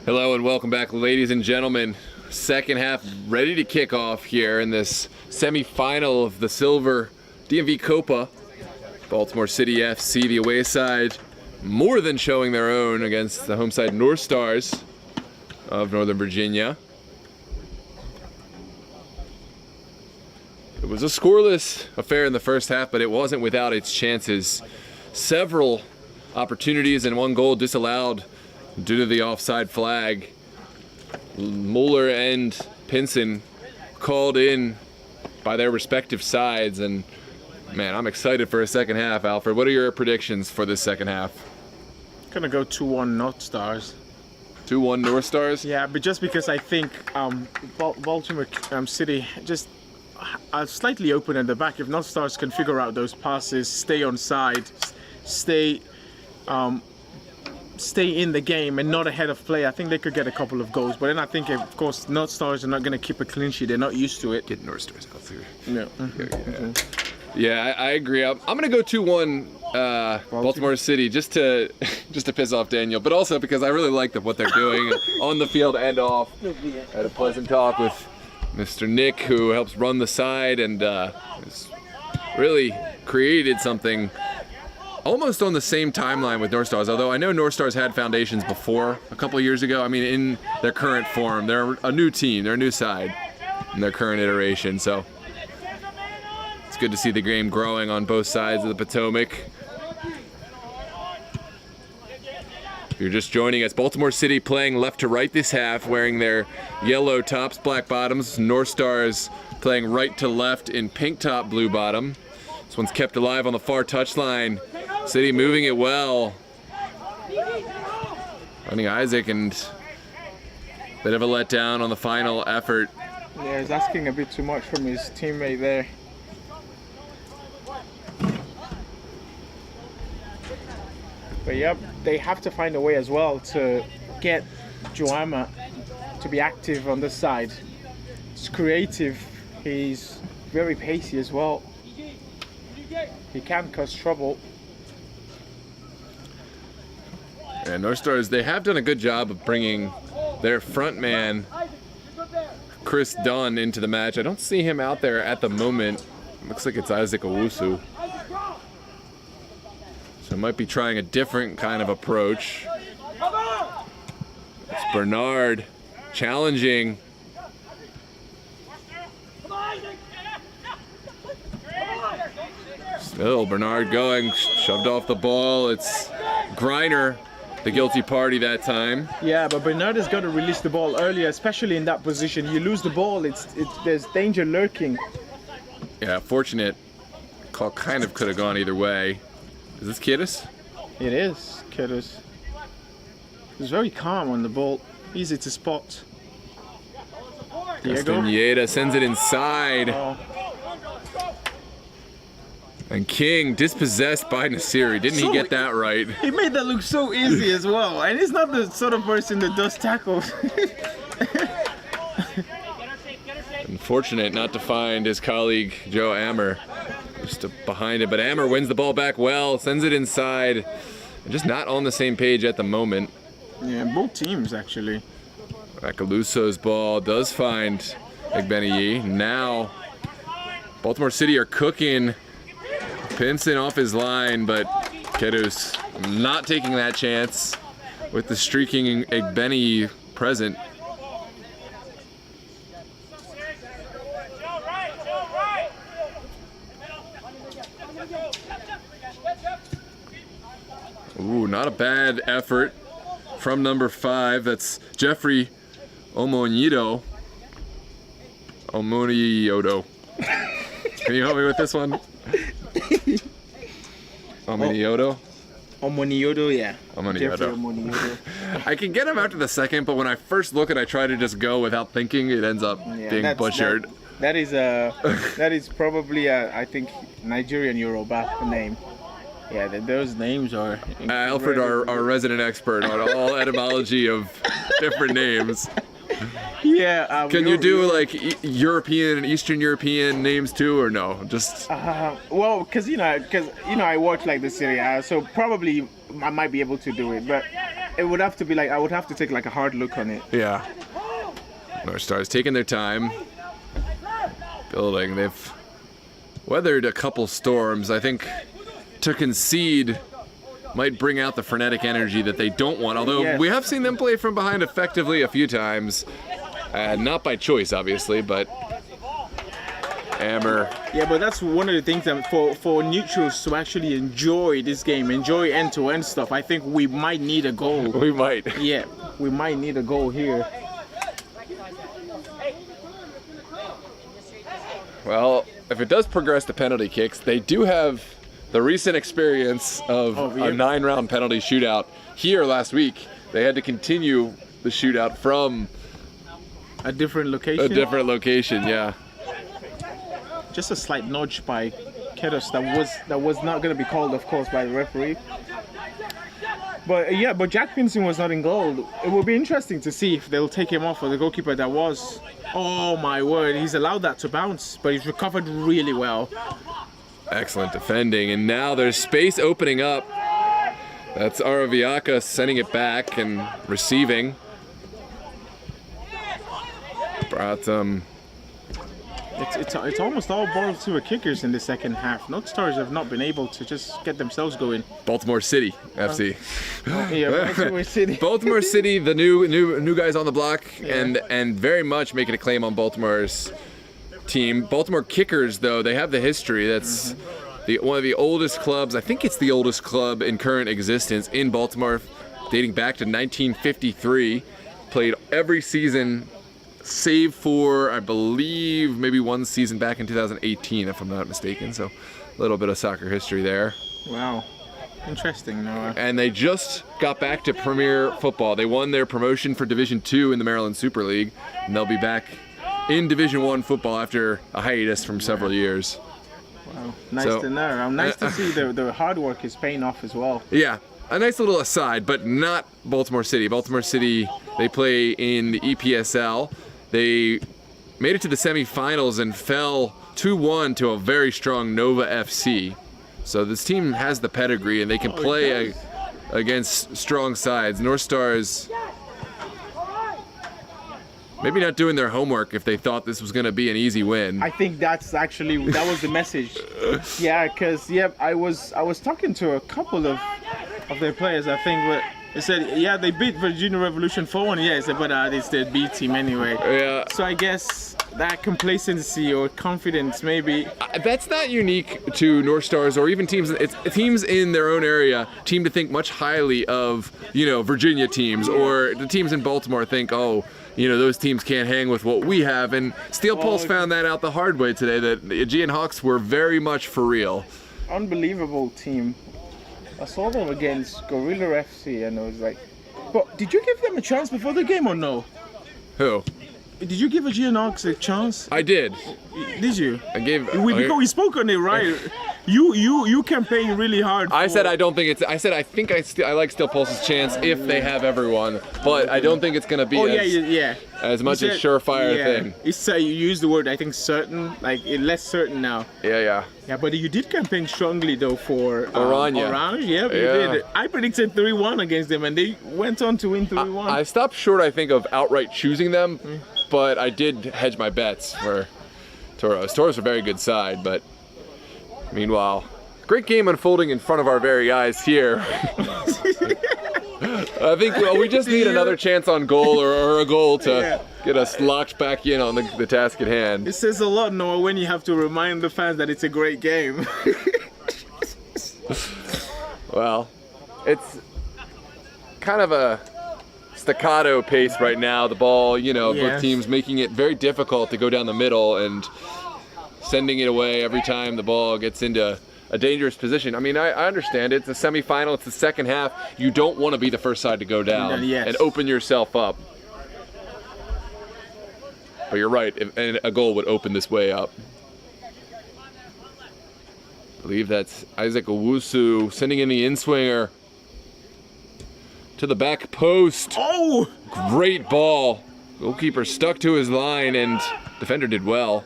Hello and welcome back, ladies and gentlemen. Second half ready to kick off here in this semi-final of the Silver DMV COPA. Baltimore City FC, the away side, more than showing their own against the home side NorthStars of Northern Virginia. It was a scoreless affair in the first half, but it wasn't without its chances. Several opportunities and one goal disallowed due to the offside flag. Mueller and Pinson called in by their respective sides, and man, I'm excited for a second half. Alfred, what are your predictions for this second half? Gonna go 2-1 NorthStars. 2-1 NorthStars? Yeah, but just because I think Baltimore City just slightly open at the back. If NorthStars can figure out those passes, stay on side, stay in the game and not ahead of play, I think they could get a couple of goals. But then I think, of course, NorthStars are not going to keep a clean sheet. They're not used to it. Get NorthStars out there. No. Yeah, I agree. I'm going to go 2-1 Baltimore City just to piss off Daniel, but also because I really like what they're doing on the field and off. I had a pleasant talk with Mr. Nick, who helps run the side and has really created something almost on the same timeline with NorthStars, although I know NorthStars had foundations before a couple of years ago. I mean, in their current form, they're a new team, they're a new side in their current iteration, so it's good to see the game growing on both sides of the Potomac. If you're just joining us, Baltimore City playing left to right this half, wearing their yellow tops, black bottoms. NorthStars playing right to left in pink top, blue bottom. This one's kept alive on the far touchline. City moving it well. Finding Isaac, and bit of a letdown on the final effort. Yeah, he's asking a bit too much from his teammate there. But yep, they have to find a way as well to get Joama to be active on this side. He's creative, he's very pacey as well. He can cause trouble. And NorthStars, they have done a good job of bringing their front man, Chris Dunn, into the match. I don't see him out there at the moment. Looks like it's Isaac Owusu. So might be trying a different kind of approach. It's Bernard challenging. Still Bernard going, shoved off the ball. It's Griner, the guilty party that time. Yeah, but Bernard has got to release the ball earlier, especially in that position. You lose the ball, there's danger lurking. Yeah, fortunate. Call kind of could have gone either way. Is this Kiddis? It is Kiddis. He's very calm on the ball, easy to spot. Diego. Castaneda sends it inside. Oh. And King dispossessed by Nasiri. Didn't he get that right? He made that look so easy as well. And he's not the sort of person that does tackles. Unfortunate not to find his colleague Joe Ammer just behind it. But Ammer wins the ball back well, sends it inside. Just not on the same page at the moment. Yeah, both teams actually. Macaluso's ball does find Egbeneye. Now Baltimore City are cooking. Pinson off his line, but Kedus not taking that chance with the streaking Egbeneye present. Ooh, not a bad effort from number 5. That's Jeffrey Omoniodo. Can you help me with this one? Omoniodo? Omoniodo, yeah. Omoniodo. I can get him after the second, but when I first look at it, I try to just go without thinking. It ends up being butchered. That is probably I think Nigerian Yoruba name. Yeah, those names are. Alfred, our resident expert on all etymology of different names. Yeah. Can you do like European and Eastern European names too, or no? Just. Well, because I watch like the Serie A, so probably I might be able to do it. But it would have to be like I would have to take like a hard look on it. Yeah. NorthStars taking their time, building. They've weathered a couple storms. I think to concede might bring out the frenetic energy that they don't want. Although Yes. we have seen them play from behind effectively a few times, not by choice, obviously, but Amber. Yeah, but that's one of the things that for neutrals to actually enjoy this game, enjoy end-to-end stuff, I think we might need a goal. We might. Yeah, we might need a goal here. Well, if it does progress to penalty kicks, they do have the recent experience of Oh, a yeah. 9-round penalty shootout here last week. They had to continue the shootout from A different location. a different location, yeah. Just a slight nudge by Kedos that was not going to be called, of course, by the referee. But yeah, but Jack Pinson was not in goal. It will be interesting to see if they'll take him off for the goalkeeper that was. Oh my word, he's allowed that to bounce, but he's recovered really well. Excellent defending, and now there's space opening up. That's Araviaka sending it back and receiving. Brought It's almost all balls to the kickers in the second half. NorthStars have not been able to just get themselves going. Baltimore City FC. Yeah, Baltimore City. Baltimore City, the new guys on the block, and very much making a claim on Baltimore's team. Baltimore Kickers, though, they have the history. That's one of the oldest clubs. I think it's the oldest club in current existence in Baltimore, dating back to 1953. Played every season, save for, I believe, maybe one season back in 2018, if I'm not mistaken. So a little bit of soccer history there. Wow. Interesting, Noah. And they just got back to Premier Football. They won their promotion for Division II in the Maryland Super League, and they'll be back in Division I football after a hiatus from several years. Wow. Nice So- to know. Nice to see the hard work is paying off as well. Yeah, a nice little aside, but not Baltimore City. Baltimore City, they play in the EPSL. They made it to the semifinals and fell 2-1 to a very strong Nova FC. So this team has the pedigree, and they can play against strong sides. NorthStars maybe not doing their homework if they thought this was going to be an easy win. I think that was the message. Yeah, because I was talking to a couple of their players. I think, but they said they beat Virginia Revolution 4-1. Yeah, I said, but it's their B team anyway. Yeah. So I guess that complacency or confidence maybe. That's not unique to NorthStars or even teams. It's teams in their own area team to think much highly of, Virginia teams, or the teams in Baltimore think, those teams can't hang with what we have. And Steel Pulse found that out the hard way today, that the Aegean Hawks were very much for real. Unbelievable team. I saw them against Gorilla FC and I was like, but did you give them a chance before the game or no? Who? Did you give Aegean Hawks a chance? I did. Did you? I gave. Because we spoke on it, right? You campaigned really hard. I said I don't think it's. I said I think I like Steel Pulse's chance if they have everyone, but I don't think it's gonna be as much a surefire thing. It's you used the word, I think, certain, like less certain now. Yeah. Yeah, but you did campaign strongly though for Oranje. Oranje. Yeah, you did. I predicted 3-1 against them, and they went on to win 3-1. I stopped short, I think, of outright choosing them, but I did hedge my bets for Toros. Toros are a very good side, but meanwhile, great game unfolding in front of our very eyes here. I think we just need another chance on goal or a goal to get us locked back in on the task at hand. It says a lot, Noah, when you have to remind the fans that it's a great game. Well, it's kind of a staccato pace right now. The ball, both teams making it very difficult to go down the middle and sending it away every time the ball gets into a dangerous position. I mean, I understand it's a semifinal, it's the second half. You don't want to be the first side to go down and open yourself up. But you're right, and a goal would open this way up. I believe that's Isaac Owusu sending in the in-swinger to the back post. Oh! Great ball. Goalkeeper stuck to his line, and defender did well.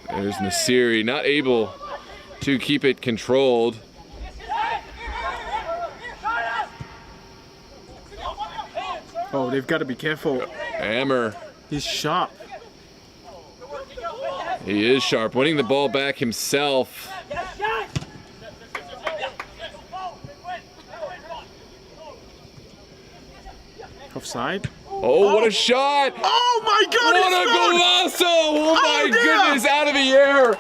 There's Nasiri, not able to keep it controlled. Oh, they've got to be careful. Hammer, He's sharp. he is sharp, winning the ball back himself. Offside. Oh, what a shot! Oh my God! What a golazo! Oh my dear. goodness, out of the air!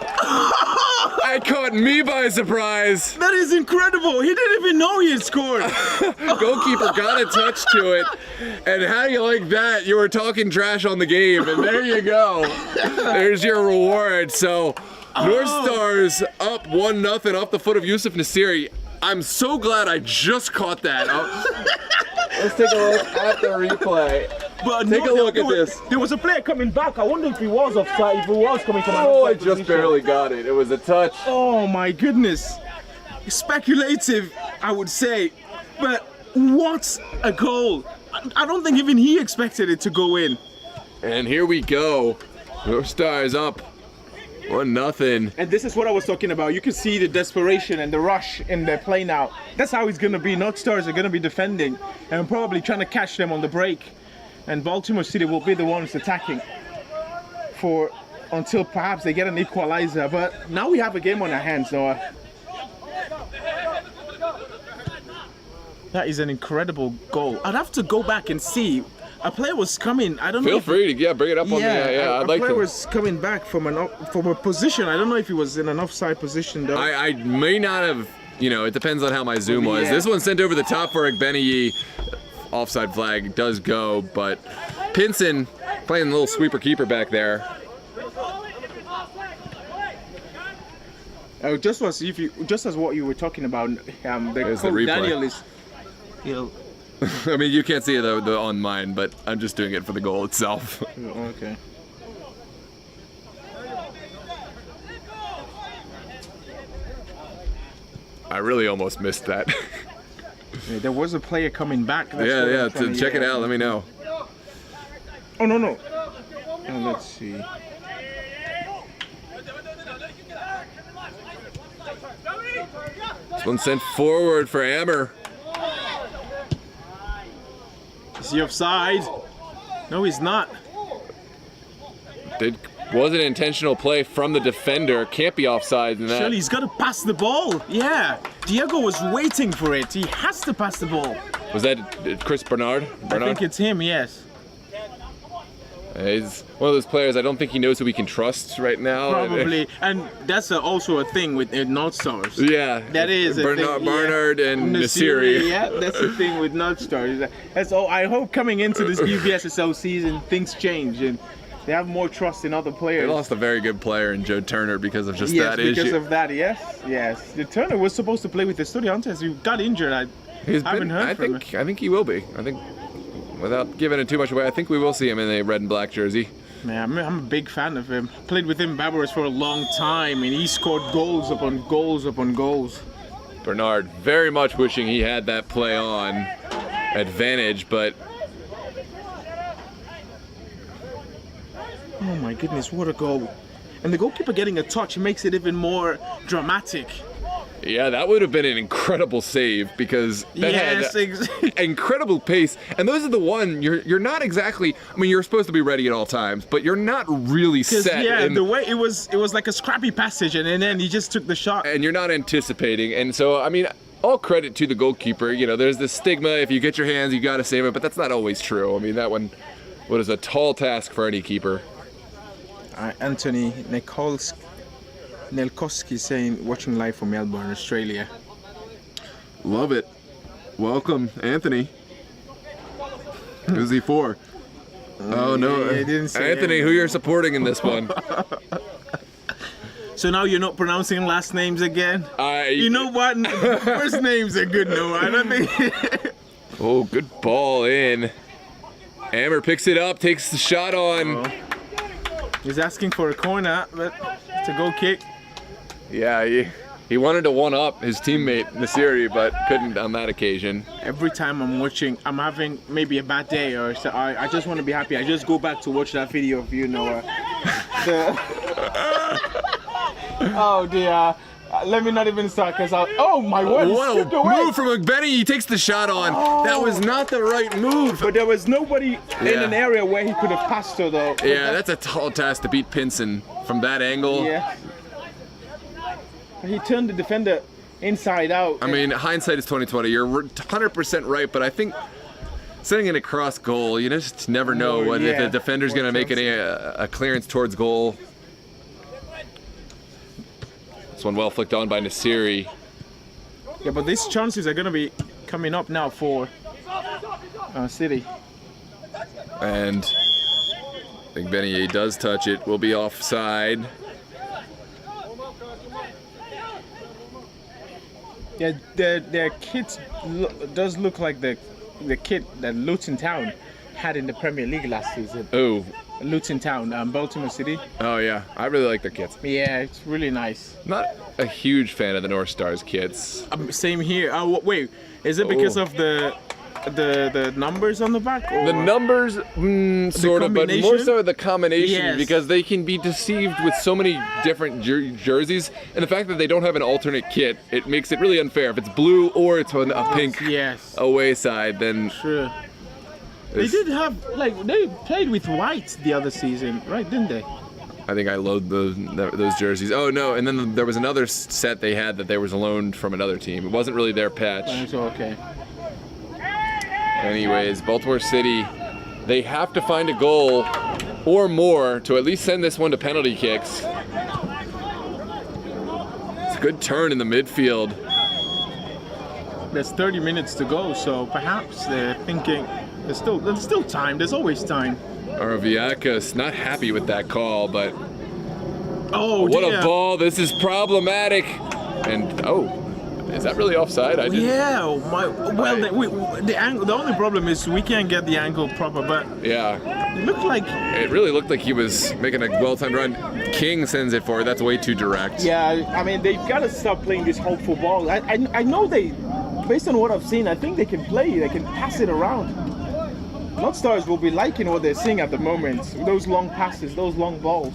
That caught me by surprise. That is incredible. He didn't even know he had scored. Goalkeeper got a touch to it, and how do you like that? You were talking trash on the game, and there you go. There's your reward. So, NorthStars up 1-0 off the foot of Yusuf Nasiri. I'm so glad I just caught that. Let's take a look at the replay. But Take a look at this. There was a player coming back. I wonder if he was offside, if he was coming from an Oh, I offside just position. barely got it. It was a touch. Oh my goodness. Speculative, I would say. But what a goal. I don't think even he expected it to go in. And here we go. NorthStars up 1-0. And this is what I was talking about. You can see the desperation and the rush in their play now. That's how it's going to be. NorthStars are going to be defending and probably trying to catch them on the break. And Baltimore City will be the ones attacking until perhaps they get an equalizer. But now we have a game on our hands, Noah. That is an incredible goal. I'd have to go back and see. A player was coming. I don't know. Feel free to bring it up on the I'd like a player to. was coming back from a position. I don't know if he was in an offside position though. I may not have. It depends on how my zoom was. Yeah. This one sent over the top for Igbeneye. Offside flag does go, but Pinson playing a little sweeper keeper back there. Just as what you were talking about, There's the replay. Daniel is. I mean, you can't see it on mine, but I'm just doing it for the goal itself. Okay. I really almost missed that. Yeah, there was a player coming back. That's what yeah. I'm trying to Check it get out. at. Let me know. Oh no. Let's see. This one sent forward for Hammer. Is he offside? No, he's not. Was an intentional play from the defender. Can't be offside in that. Surely he's got to pass the ball. Yeah. Diego was waiting for it. He has to pass the ball. Was that Chris Bernard? I think it's him, yes. He's one of those players. I don't think he knows who we can trust right now. Probably. And that's also a thing with NorthStars. Yeah. That is a thing. Bernard and Nasiri. Yeah, that's the thing with NorthStars. That's all. I hope coming into this new VSSL season, things change and they have more trust in other They players. lost a very good player in Joe Turner because of just Yes, that issue. because of that, yes. The Turner was supposed to play with the Estudiantes. He got injured. I haven't heard from him. I think he will be. I think, without giving it too much away, I think we will see him in a red and black jersey. Man, I'm a big fan of him. Played with him in Barbaros for a long time, and he scored goals upon goals upon goals. Bernard very much wishing he had that play on advantage, but Oh my goodness, what a goal. And the goalkeeper getting a touch makes it even more dramatic. yeah, that would have been an incredible save because that had incredible pace. And those are the one you're not exactly. I mean, you're supposed to be ready at all times, but you're not really set. Yeah, the way it was like a scrappy passage, and then he just took the shot. And you're not anticipating. And so, I mean, all credit to the goalkeeper. There's this stigma: if you get your hands, you got to save it. But that's not always true. I mean, that one was a tall task for any keeper. Anthony Nelkoski saying, watching live from Melbourne, Australia. Love it. Welcome, Anthony. Who's he for? Oh no, he didn't say Anthony, who you're supporting in this one? So now you're not pronouncing last names again? You know what? First names are good, no? I don't think. Oh, good ball in. Hammer picks it up, takes the shot on. He's asking for a corner, but it's a goal kick. Yeah, he wanted to one-up his teammate Nasiri, but couldn't on that occasion. Every time I'm watching, I'm having maybe a bad day, or so I just want to be happy. I just go back to watch that video of Noah. Oh dear. let me not even start because oh my word, he What skipped a away. move from McBenney. He takes the shot on. That was not the right move. But there was nobody in Yeah. an area where he could have passed her though. Yeah, that's a tall task to beat Pinson from that angle. Yeah. He turned the defender inside out. I mean, hindsight is 20/20. You're 100% right, but I think setting it across goal, you just never know Or, if yeah, the defender's going to make a clearance towards goal. This one well flicked on by Nasiri. Yeah, but these chances are going to be coming up now for City. And I think Benier does touch it. Will be offside. Yeah, their kit does look like the kit that Luton Town had in the Premier League last season. Oh, Luton Town, Baltimore City. oh yeah. I really like their kits. Yeah, it's really nice. Not a huge fan of the NorthStars kits. Same here. Oh wait, is it because Oh. of the numbers on the back? Or? The numbers, sort of, but more combination? so the combination, Yes. because they can be deceived with so many different jerseys, and the fact that they don't have an alternate kit, it makes it really unfair. If it's blue or it's on a pink Yes. away side, then Sure. They did have they played with white the other season, right? Didn't they? I think I load those jerseys. Oh no, and then there was another set they had that they was loaned from another team. It wasn't really their patch. So okay. Anyways, Baltimore City, they have to find a goal or more to at least send this one to penalty kicks. It's a good turn in the midfield. There's 30 minutes to go, so perhaps they're thinking there's still time. There's always time. Araviakas not happy with that call, but Oh, what dear. a ball. This is problematic. And is that really offside? I didn't. Yeah, oh my. Well, the angle. The only problem is we can't get the angle proper, but Yeah, it looked like. it really looked like he was making a well-timed run. King sends it forward. That's way too direct. Yeah, I mean they've got to stop playing this hopeful ball. I know they, based on what I've seen, I think they can play. They can pass it around. NorthStars will be liking what they're seeing at the moment. Those long passes, those long balls.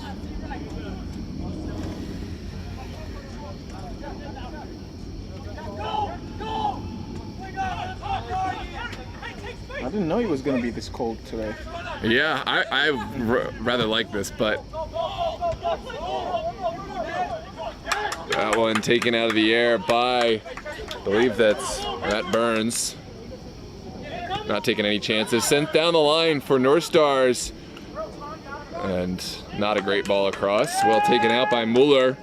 I didn't know it was gonna be this cold today. Yeah, I rather like this, but that one taken out of the air by, I believe that Burns. Not taking any chances. Sent down the line for NorthStars. And not a great ball across. Well taken out by Mueller.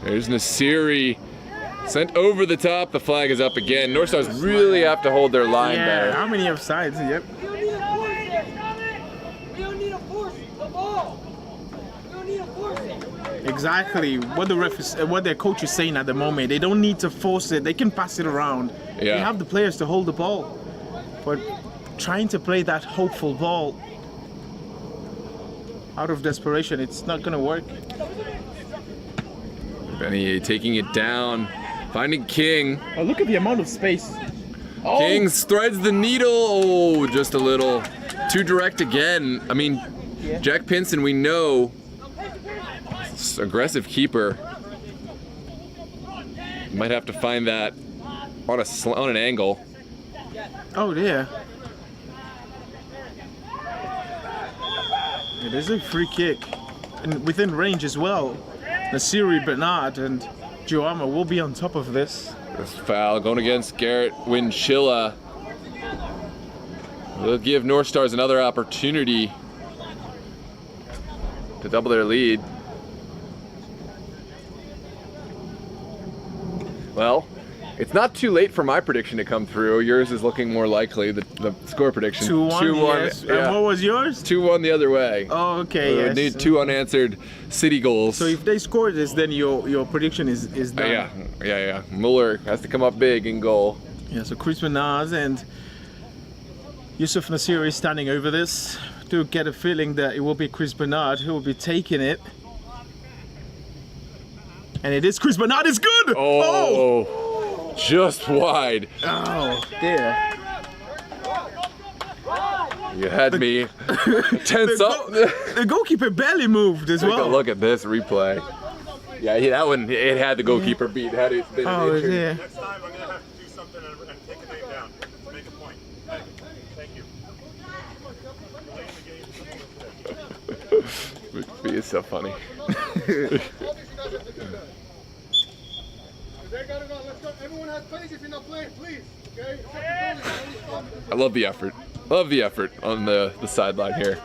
There's Nasiri. Sent over the top. The flag is up again. NorthStars really have to hold their line Yeah, better. how many offsides? Yep. We don't need to force the ball. We don't need to force it. Exactly what what their coach is saying at the moment. They don't need to force it. They can pass it around. Yeah. They have the players to hold the ball. But trying to play that hopeful ball out of desperation, it's not going to work. Benny taking it down. Finding King. Oh, look at the amount of space. Oh, King threads the needle. Oh, just a little too direct again. I mean, Yeah. Jack Pinson, we know, aggressive keeper. Might have to find that on an angle. Oh, dear. It is a free kick. And within range as well. Nasiri, Bernard, and Joama will be on top of this. This foul going against Garrett Winchilla. Will give NorthStars another opportunity to double their lead. Well, it's not too late for my prediction to come through. Yours is looking more likely, the score prediction. 2-1, yes. yeah. And what was yours? 2-1 the other way. Oh, okay, We yes. would need 2 unanswered City goals. So if they score this, then your prediction is done. yeah. Mueller has to come up big in goal. Yeah, so Chris Bernard and Yusuf Nasiri standing over this. Do get a feeling that it will be Chris Bernard who will be taking it. And it is Chris Bernard. It's good! Just wide. Oh, dear. You had me tense up. The goalkeeper barely moved as Take a well. look at this replay. Yeah, that one, it had the goalkeeper beat. Had it been an injury. Yeah. Next time, I'm going to have to do something and take a name down to make a point. Thank you. McPhee is so funny. Everyone has plays if you're not playing, please. Okay? I love the effort. Love the effort on the sideline here.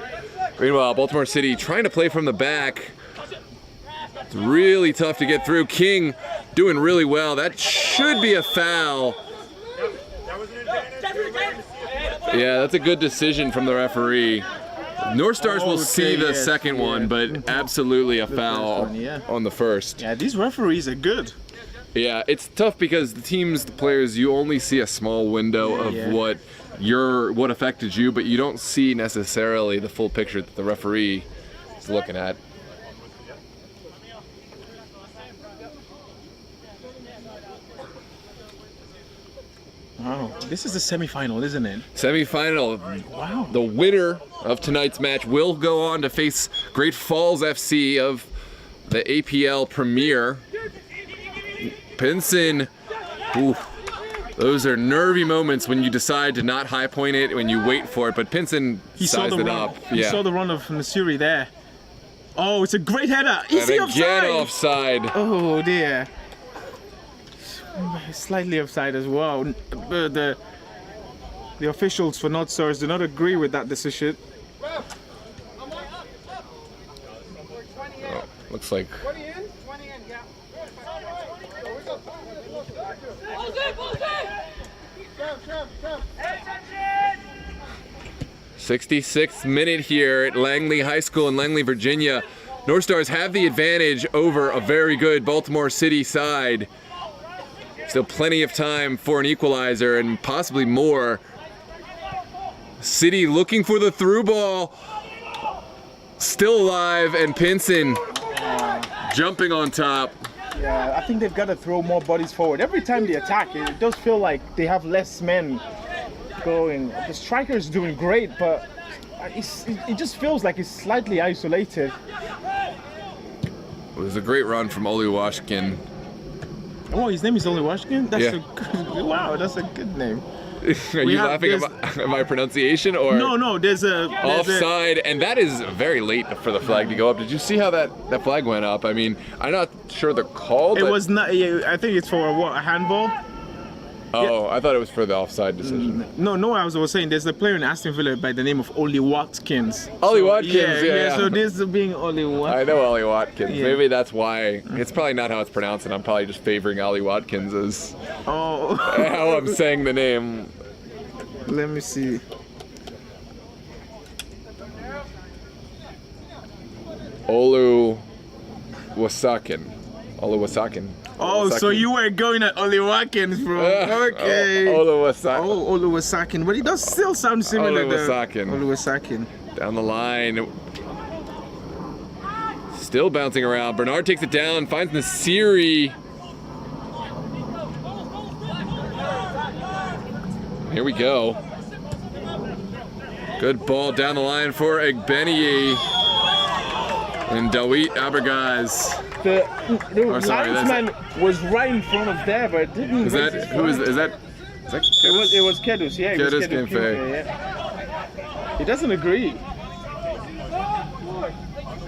Meanwhile, Baltimore City trying to play from the back. It's really tough to get through. King doing really well. That should be a foul. That was an advantage. Yeah, that's a good decision from the referee. NorthStars will see the second one, but absolutely a foul on the first. Yeah, these referees are good. Yeah, it's tough because the teams, the players, you only see a small window of what affected you, but you don't see necessarily the full picture that the referee is looking at. Wow, this is the semifinal, isn't it? Semifinal. Wow. The winner of tonight's match will go on to face Great Falls FC of the APL Premier. Pinson, ooh, those are nervy moments when you decide to not high point it, when you wait for it, but Pinson sized it up. He saw the run of Masuri there. Oh, it's a great header. Is he And again offside? offside. Oh dear. Slightly offside as well. The officials for NorthStars do not agree with that decision. Oh, looks like 66th minute here at Langley High School in Langley, Virginia. NorthStars have the advantage over a very good Baltimore City side. Still plenty of time for an equalizer and possibly more. City looking for the through ball. Still alive, and Pinson jumping on top. Yeah, I think they've got to throw more bodies forward. Every time they attack, it does feel like they have less men going. The striker is doing great, but it just feels like it's slightly isolated. It was a great run from Oli Washkin. Oh, his name is Oli Washkin? That's Yeah. a good, wow, that's a good name. Are you laughing at my pronunciation or? No, there's a Offside, and that is very late for the flag to go up. Did you see how that flag went up? I mean, I'm not sure they're called. It was not. Yeah, I think it's for a handball. Oh, I thought it was for the offside decision. No, I was saying there's a player in Aston Villa by the name of Oli Watkins. Ollie Watkins, yeah. So this is being Oli Watkins. I know Ollie Watkins. Yeah. Maybe that's why. It's probably not how it's pronounced, and I'm probably just favoring Ollie Watkins as Oh, how I'm saying the name. let me see. Olu Wasakin. Oh, so you were going at Oli Watkins, bro. Okay. Olu Wasakin. Oh, Olu Wasakin, but he does still sound similar. Olu Wasakin. Olu Wasakin. Down the line. Still bouncing around. Bernard takes it down, finds Nasiri. Here we go. Good ball down the line for Egbeniyi. And Dawit Abergaz. The sorry, linesman was right in front of there, but it didn't. Is that who is that? It was Kedus, yeah. Kedus Kedus Kemfe. yeah. He doesn't agree.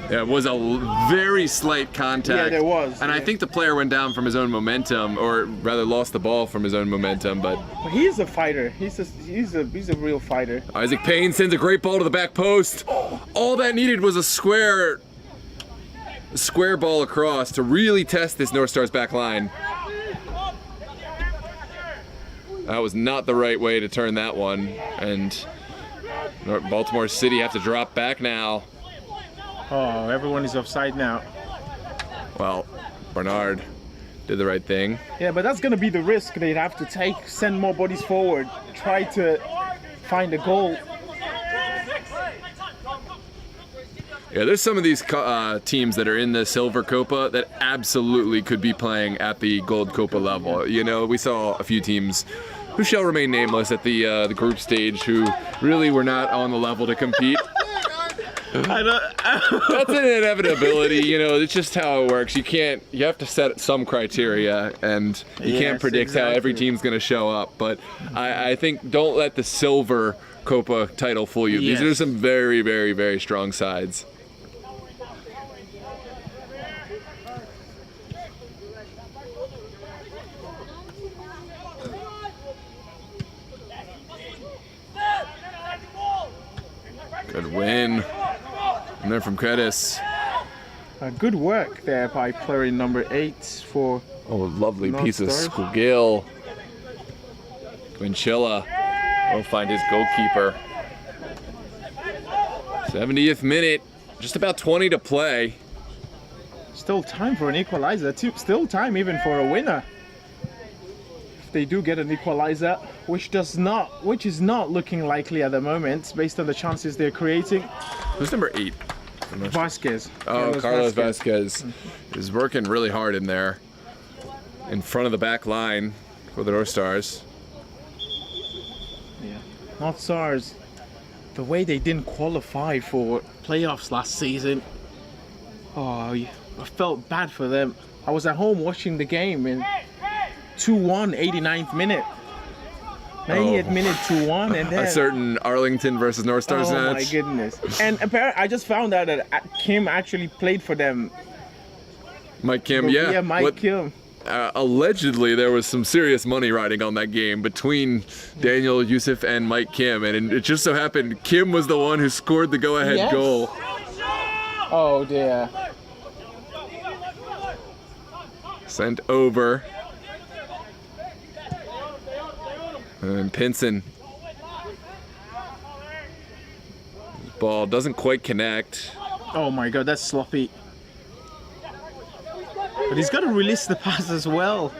Yeah, it was a very slight contact. Yeah, there was, And I yeah. think the player went down from his own momentum, or rather lost the ball from his own momentum, but But he's a fighter. He's a real fighter. Isaac Payne sends a great ball to the back post. All that needed was a square ball across to really test this NorthStars back line. That was not the right way to turn that one, and Baltimore City have to drop back now. Oh, everyone is offside now. Well, Bernard did the right thing. Yeah, but that's gonna be the risk they'd have to take. Send more bodies forward. Try to find a goal. Yeah, there's some of these teams that are in the Silver Copa that absolutely could be playing at the Gold Copa level. You know, we saw a few teams who shall remain nameless at the group stage, who really were not on the level to compete. I don't. That's an inevitability, you know. It's just how it works. You have to set some criteria, and you can't Yes, predict how every exactly. team's going to show up. But I think don't let the silver COPA title fool you. These Yes. are some very, very, very strong sides. Good win. And then from Curtis. Good work there by player number 8 for. Oh, lovely piece of NorthStars. Squigil. Winchilla will find his goalkeeper. 70th minute, just about 20 to play. Still time for an equalizer. Still time even for a winner. If they do get an equalizer, which is not looking likely at the moment, based on the chances they're creating. Who's number 8? Vasquez. Oh, Carlos Vasquez is working really hard in there. In front of the back line for the NorthStars. Yeah. NorthStars, the way they didn't qualify for playoffs last season. Oh, I felt bad for them. I was at home watching the game in 2-1, 89th minute. 90th minute 2-1, and then A certain Arlington versus NorthStars oh match. my goodness! And apparently, I just found out that Kim actually played for them. Mike Kim, yeah. Yeah, Mike Kim. Allegedly, there was some serious money riding on that game between Daniel Youssef and Mike Kim, and it just so happened Kim was the one who scored the go-ahead Yes. goal. Oh dear. Sent over. And Pinson. Ball doesn't quite connect. Oh my God, that's sloppy. But he's got to release the pass as well.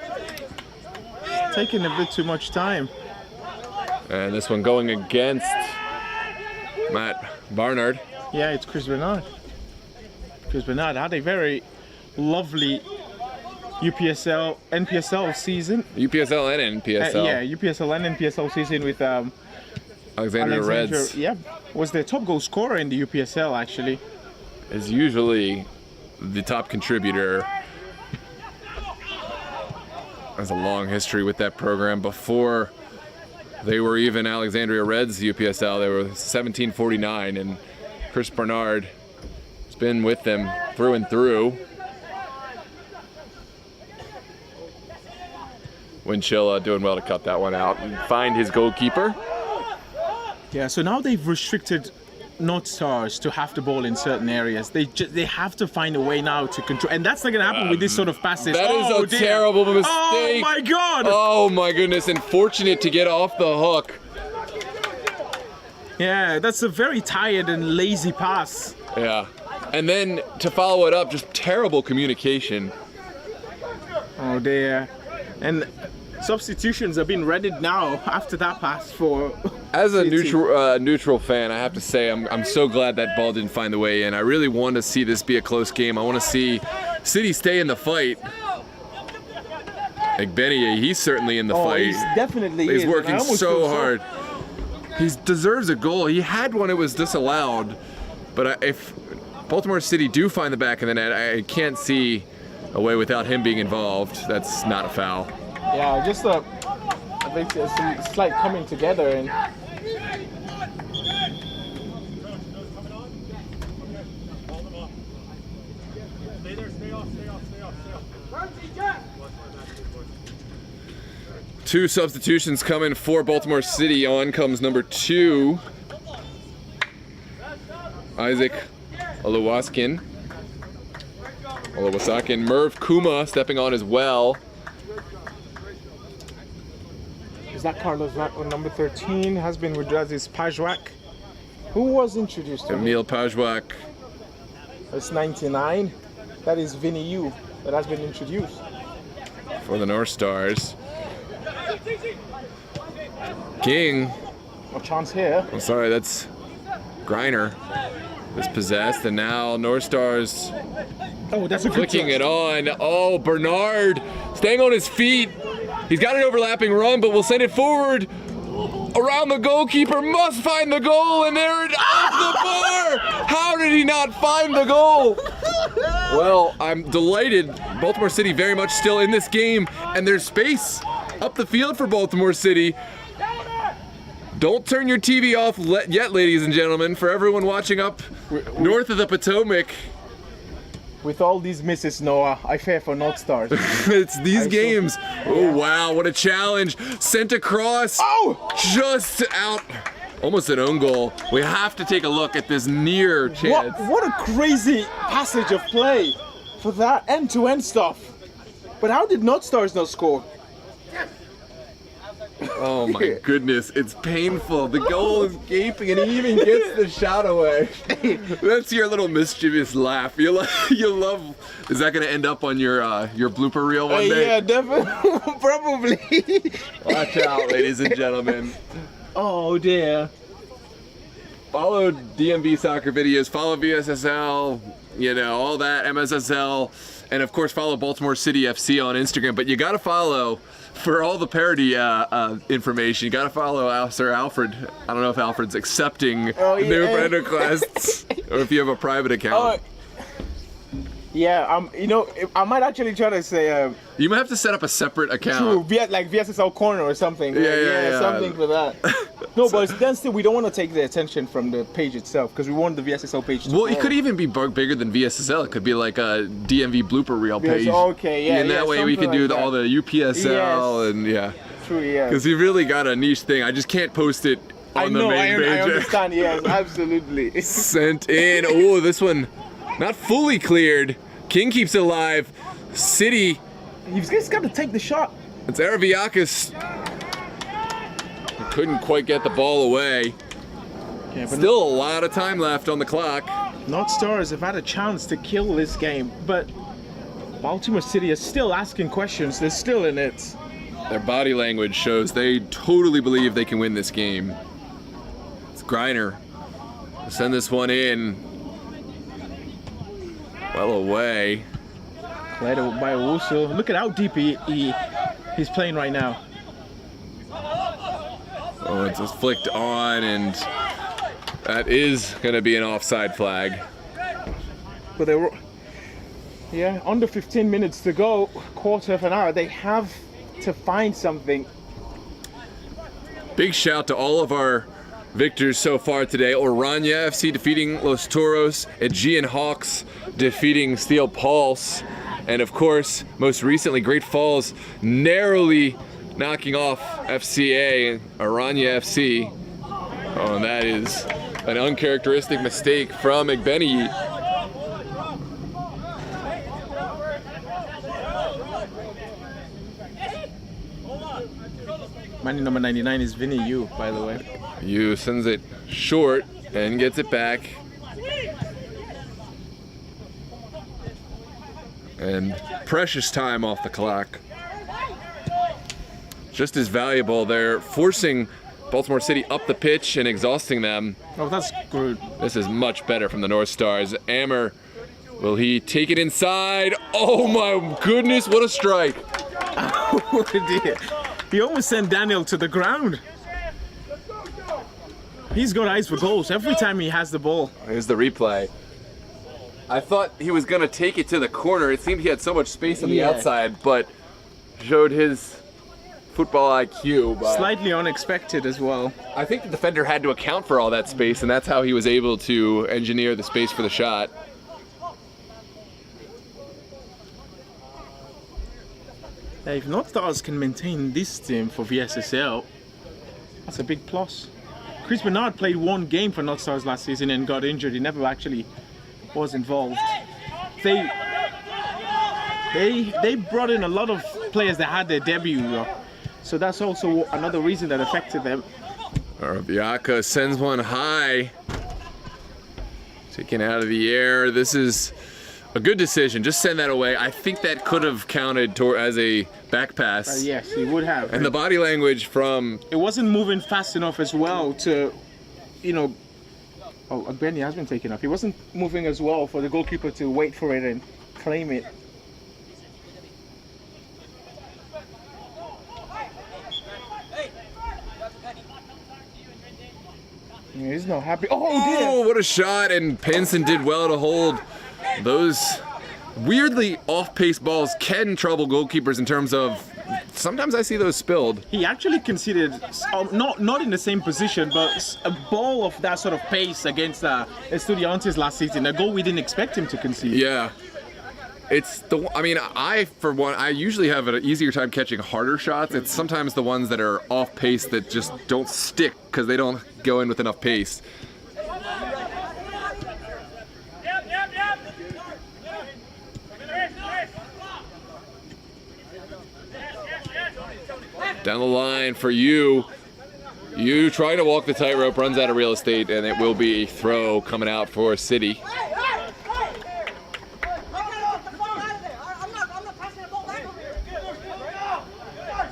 It's taking a bit too much time. And this one going against Matt Barnard. Yeah, it's Chris Bernard. Chris Bernard had a very lovely UPSL, NPSL season. UPSL and NPSL. Yeah, UPSL and NPSL season with Alexandria Reds Yeah, was the top goal scorer in the UPSL actually. is usually the top contributor. Has a long history with that program. Before they were even Alexandria Reds UPSL, they were 1749, and Chris Bernard has been with them through and through. Winchilla doing well to cut that one out and find his goalkeeper. Yeah, so now they've restricted NorthStars to have the ball in certain areas. They have to find a way now to control, and that's not gonna happen with this sort of passes. That is Oh, a dear. terrible mistake. Oh my God! Oh my goodness, and fortunate to get off the hook. Yeah, that's a very tired and lazy pass. Yeah. And then to follow it up, just terrible communication. Oh dear. And substitutions have been readied now after that pass for. As a City. neutral fan, I have to say I'm so glad that ball didn't find the way in. I really want to see this be a close game. I want to see City stay in the fight. Like Benny, he's certainly in the Oh, fight. he's definitely He's is, and I working almost so feel hard. He deserves a goal. He had one, it was disallowed. But if Baltimore City do find the back of the net, I can't see a way without him being involved. That's not a foul. Yeah, just a slight coming together and. Stay there, stay off. Two substitutions coming for Baltimore City. On comes number 2, Isaac Oluwasakin. Merv Kuma stepping on as well. Is that Carlos Vaco, number 13, has been with Aziz Pajwak, who was introduced to me. Emil Pajwak. That's 99. That is Vinny Yu that has been introduced. For the NorthStars. King. A chance here. I'm sorry, that's Griner. Is possessed, and now NorthStars Oh, that's a good flicking touch. it on. Oh, Bernard staying on his feet. He's got an overlapping run, but we'll send it forward. Around the goalkeeper, must find the goal, and there it off the bar! How did he not find the goal? Well, I'm delighted. Baltimore City very much still in this game, and there's space up the field for Baltimore City. Don't turn your TV off yet, ladies and gentlemen, for everyone watching up north of the Potomac. With all these misses, Noah, I fear for NorthStars. It's these games. Oh, wow, what a challenge. Sent across. Oh! Just out. Almost an own goal. We have to take a look at this near chance. What a crazy passage of play for that end-to-end stuff. But how did NorthStars not score? Oh my goodness, it's painful. The goal is gaping and he even gets the shot away. That's your little mischievous laugh. You love. Is that going to end up on your blooper reel one day? Yeah, definitely. Probably. Watch out, ladies and gentlemen. Oh dear. Follow DMV soccer videos, follow VSSL, all that, MSSL, and of course follow Baltimore City FC on Instagram. But you got to follow, for all the parody information, you got to follow Sir Alfred. I don't know if Alfred's accepting new friend requests or if you have a private account. Yeah, I might actually try to say. You might have to set up a separate account. True, like VSSL Corner or something. Yeah. Something for that. No, but then still, we don't want to take the attention from the page itself because we want the VSSL page to grow. It could even be bigger than VSSL. It could be like a DMV blooper reel page. Okay, yeah. And that way we can do all the UPSL and True, yeah. Because you really got a niche thing. I just can't post it on the main page. I understand, yes, absolutely. Sent in. Oh, this one not fully cleared. King keeps it alive. City. You've just got to take the shot. It's Araviakis. Couldn't quite get the ball away. Yeah, still a lot of time left on the clock. NorthStars have had a chance to kill this game, but Baltimore City is still asking questions. They're still in it. Their body language shows they totally believe they can win this game. It's Greiner. Send this one in. Well away. Played by Owusu. Look at how deep he's playing right now. Oh, it's just flicked on, and that is going to be an offside flag. But they were, under 15 minutes to go, quarter of an hour. They have to find something. Big shout to all of our victors so far today. Orania FC defeating Los Toros, Aegean Hawks defeating Steel Pulse, and of course, most recently, Great Falls narrowly knocking off FCA, Orania FC. Oh, and that is an uncharacteristic mistake from Igbeni. Man number 99 is Vinny Yu, by the way. Yu sends it short and gets it back. And precious time off the clock. Just as valuable. They're forcing Baltimore City up the pitch and exhausting them. Oh, that's good. This is much better from the NorthStars. Ammer, will he take it inside? Oh my goodness, what a strike. Oh dear. He almost sent Daniel to the ground. He's got eyes for goals every time he has the ball. Here's the replay. I thought he was going to take it to the corner. It seemed he had so much space on the outside, but showed his football IQ. Slightly unexpected as well. I think the defender had to account for all that space, and that's how he was able to engineer the space for the shot. If NorthStars can maintain this team for VSSL, that's a big plus. Chris Bernard played one game for NorthStars last season and got injured. He never actually was involved. They brought in a lot of players that had their debut, so that's also another reason that affected them. Arabiaka sends one high, taken out of the air. This is a good decision. Just send that away. I think that could have counted as a back pass. Yes, he would have. And the body language from... It wasn't moving fast enough as well to, Oh, Benny has been taken off. He wasn't moving as well for the goalkeeper to wait for it and claim it. Yeah, he's not happy. Oh, dear. Oh, what a shot! And Pinson did well to hold those weirdly off-pace balls can trouble goalkeepers in terms of sometimes I see those spilled. He actually conceded, not in the same position, but a ball of that sort of pace against Estudiantes last season, a goal we didn't expect him to concede. Yeah. It's the, I mean, for one, I usually have an easier time catching harder shots. It's sometimes the ones that are off pace that just don't stick because they don't go in with enough pace. Down the line for you. You try to walk the tightrope, runs out of real estate, and it will be a throw coming out for City.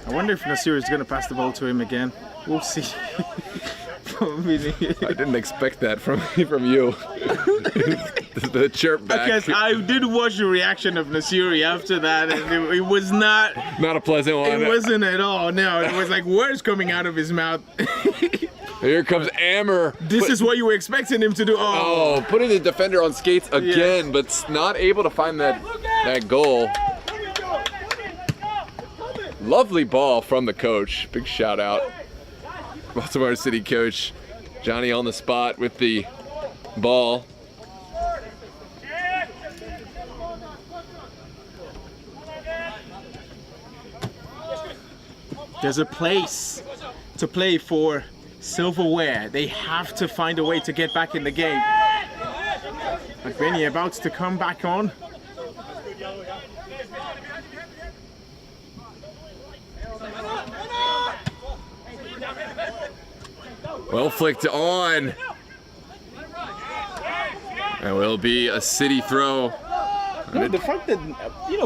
I wonder if Nasir is going to pass the ball to him again. We'll see. I didn't expect that from you. The chirp back. Because I did watch the reaction of Nasiri after that, and it was not a pleasant one. It wasn't at all. No, it was like words coming out of his mouth. Here comes Ammer. This is what you were expecting him to do. Oh, putting the defender on skates again, but not able to find that goal. Lovely ball from the coach. Big shout out. Baltimore City coach Johnny on the spot with the ball. There's a place to play for silverware. They have to find a way to get back in the game. Benny about to come back on. Well flicked on. It will be a City throw. No, the fact that,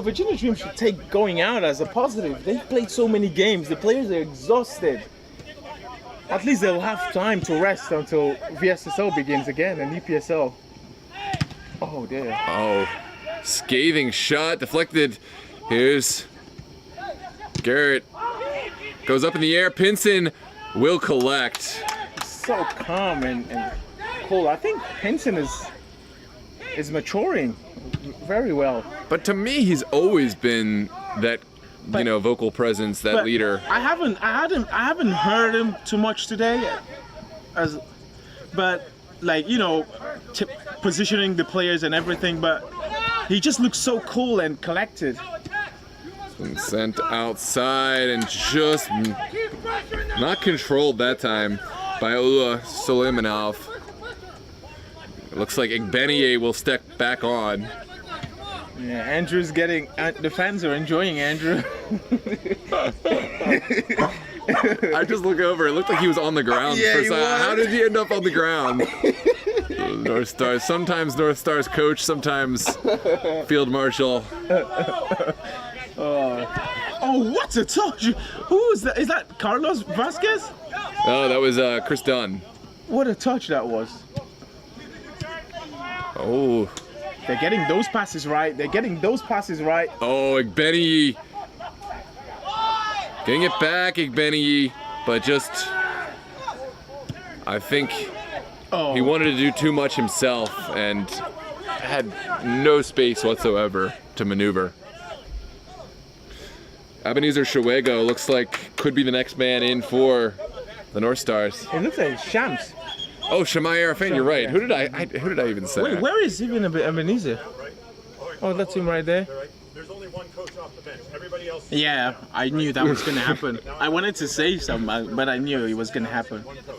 Virginia Dream should take going out as a positive. They've played so many games. The players are exhausted. At least they'll have time to rest until VSSL begins again and EPSL. Oh, dear. Oh, scathing shot, deflected. Here's Garrett. Goes up in the air. Pinson will collect. So calm and cool. I think Pinson is maturing very well. But to me, he's always been that, vocal presence, that leader. I haven't heard him too much today, but positioning the players and everything. But he just looks so cool and collected. And sent outside and just not controlled that time by Ula Solimanov. It looks like Igbenier will step back on. Yeah, Andrew's getting. The fans are enjoying Andrew. I just look over. It looked like he was on the ground for a second. How did he end up on the ground? NorthStars. Sometimes NorthStars coach. Sometimes field marshal. Oh, what a touch! Who is that? Is that Carlos Vasquez? Oh, that was Chris Dunn. What a touch that was. Oh. They're getting those passes right. Oh, Igbenier. Getting it back, Igbenier. But just, I think he wanted to do too much himself and had no space whatsoever to maneuver. Ebenezer Shawego looks like could be the next man in for the NorthStars. It looks like Shams. Oh, Shamai Arafan, you're right. Who did I even say? Wait, where is even Ebenezer? Oh, that's him right there. There's only one coach off the bench. Everybody else. Yeah, I knew that was gonna happen. I wanted to say something, but I knew it was gonna happen. One coach.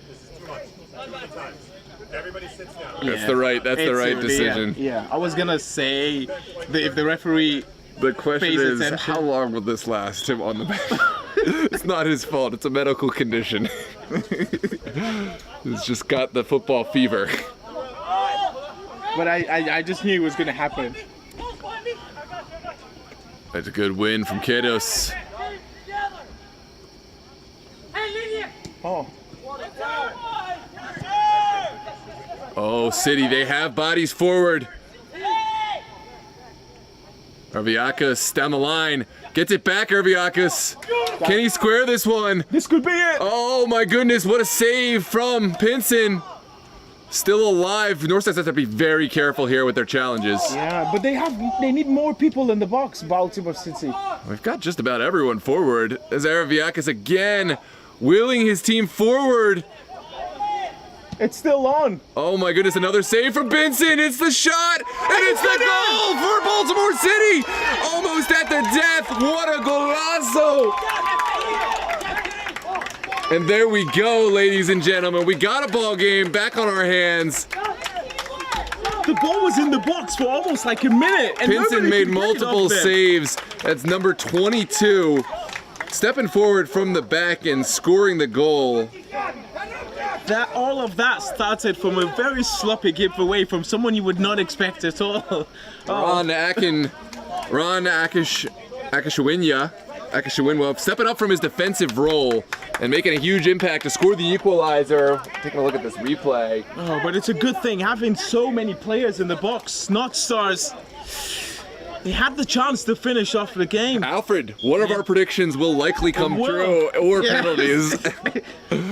This is too much. Too many times. Everybody sits down. That's the right decision. Yeah, I was gonna say if the referee. The question pays is, attention. how long will this last him on the bench? It's not his fault. It's a medical condition. He's just got the football fever. But I just knew it was gonna happen. That's a good win from Kedos. Oh. Oh, City, they have bodies forward. Arviakis down the line. Gets it back, Arviakis. Can he square this one? This could be it. Oh my goodness, what a save from Pinson. Still alive. NorthStars have to be very careful here with their challenges. Yeah, but they need more people in the box, Baltimore City. We've got just about everyone forward. As Arviakis again wheeling his team forward. It's still on. Oh my goodness, another save from Pinson. It's the shot, and it's the goal for Baltimore City. Almost at the death. What a golazo. And there we go, ladies and gentlemen. We got a ball game back on our hands. The ball was in the box for almost like a minute. And Pinson made could get it multiple off there. saves. That's number 22. Stepping forward from the back and scoring the goal. All of that started from a very sloppy giveaway from someone you would not expect at all. Ron Akishawinwa stepping up from his defensive role and making a huge impact to score the equalizer. Taking a look at this replay. Oh, but it's a good thing having so many players in the box. NorthStars, they had the chance to finish off the game. Alfred, one of our predictions will likely come true, or Yes. penalties.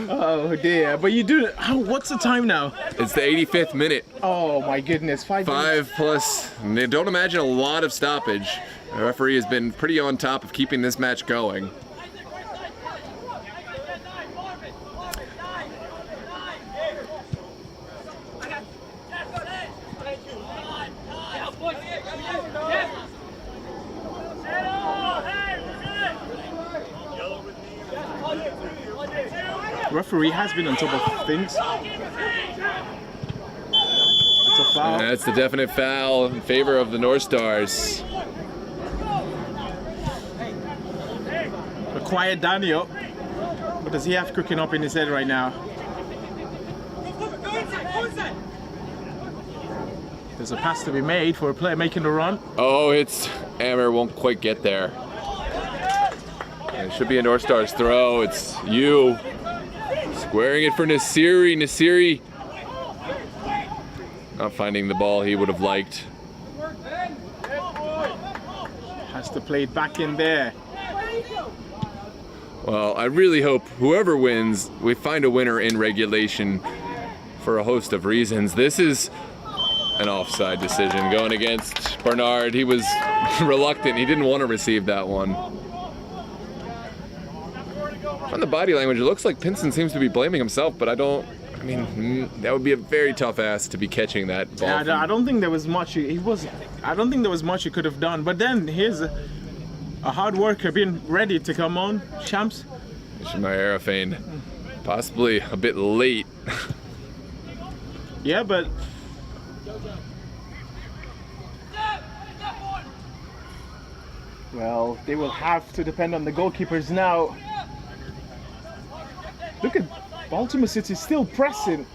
Oh dear, but you do. Oh, what's the time now? It's the 85th minute. Oh my goodness, 5 minutes. 5 plus. Don't imagine a lot of stoppage. The referee has been pretty on top of keeping this match going. Referee has been on top of things. It's a foul. That's the definite foul in favor of the NorthStars. A quiet Daniel. What does he have cooking up in his head right now? There's a pass to be made for a player making the run. Oh, it's Amber won't quite get there. It should be a NorthStars throw. It's you squaring it for Nasiri. Nasiri not finding the ball he would have liked. Has to play it back in there. Well, I really hope whoever wins, we find a winner in regulation for a host of reasons. This is an offside decision going against Bernard. He was reluctant. He didn't want to receive that one. From the body language, it looks like Pinson seems to be blaming himself, but I mean, that would be a very tough ask to be catching that ball. Yeah, I don't think there was much I don't think there was much he could have done. But then here's a hard worker being ready to come on. Champs. Shemaira Fane, possibly a bit late. Yeah, but well, they will have to depend on the goalkeepers now. Look at Baltimore City still pressing.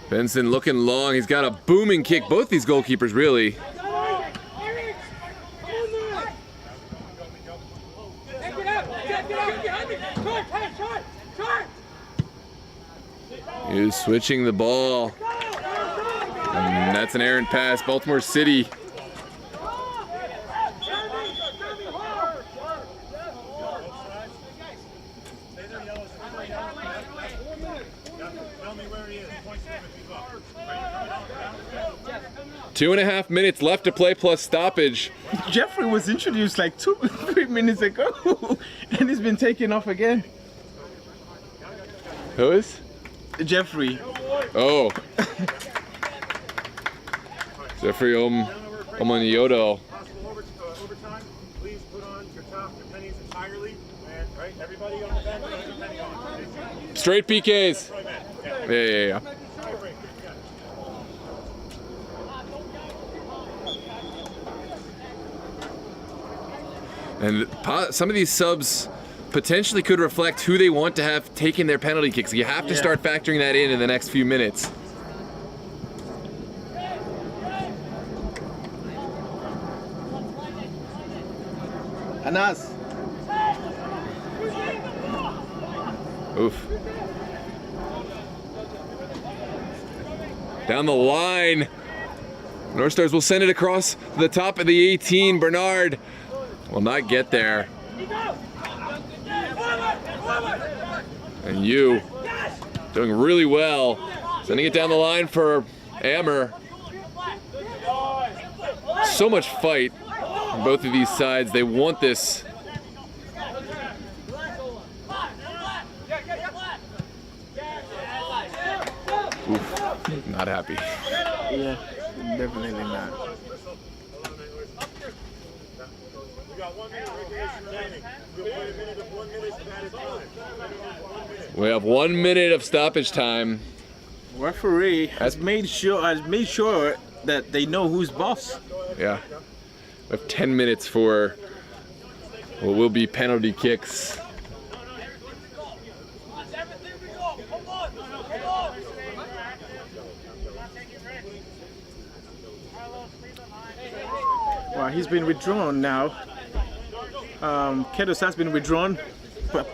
Benson looking long. He's got a booming kick. Both these goalkeepers really. He's switching the ball. And that's an errant pass. Baltimore City. Two and a half minutes left to play plus stoppage. Jeffrey was introduced like 2-3 minutes ago, and he's been taken off again. Who is? Jeffrey. Oh. Jeffrey Omanioto. Overtime, please put on your top, your pennies entirely. And, right, everybody on the bench, put your penny on. Straight PKs. Yeah. And some of these subs potentially could reflect who they want to have taking their penalty kicks. You have to start factoring that in the next few minutes. Anas. Oof. Down the line. NorthStars will send it across the top of the 18. Bernard will not get there. And you doing really well. Sending it down the line for Ammer. So much fight on both of these sides. They want this. Oof, not happy. Yeah, definitely not. We got 1 minute regulation remaining. We'll play a minute of 1 minute at a time. 1 minute. We have 1 minute of stoppage time. Referee has made sure that they know who's boss. Yeah. We have 10 minutes for what will be penalty kicks. Well, he's been withdrawn now. Kedos has been withdrawn, but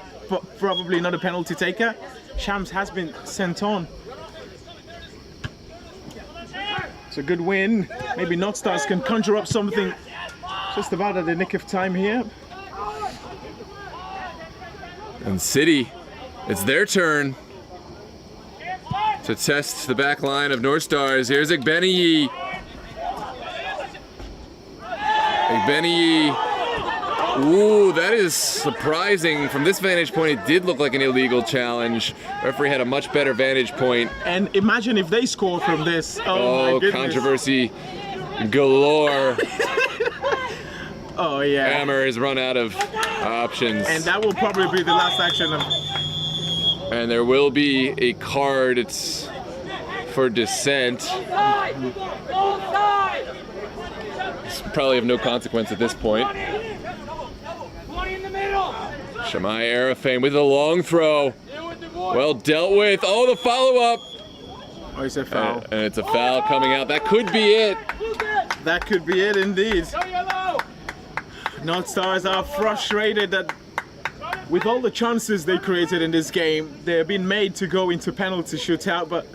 probably not a penalty taker. Shams has been sent on. It's a good win. Maybe NorthStars can conjure up something just about at the nick of time here. And City, it's their turn to test the back line of NorthStars. Here's Igbeneye. Igbeneye. Ooh, that is surprising. From this vantage point, it did look like an illegal challenge. Referee had a much better vantage point. And imagine if they score from this. Oh my goodness. Controversy galore. Oh yeah. Ammer has run out of options. And that will probably be the last action of... And there will be a card. It's for dissent. It's probably of no consequence at this point. Shamai Arafane with a long throw. Well dealt with. Oh, the follow-up. Oh, it's a foul. And it's a foul coming out. That could be it. That could be it indeed. NorthStars are frustrated that with all the chances they created in this game, they're being made to go into penalty shootout, but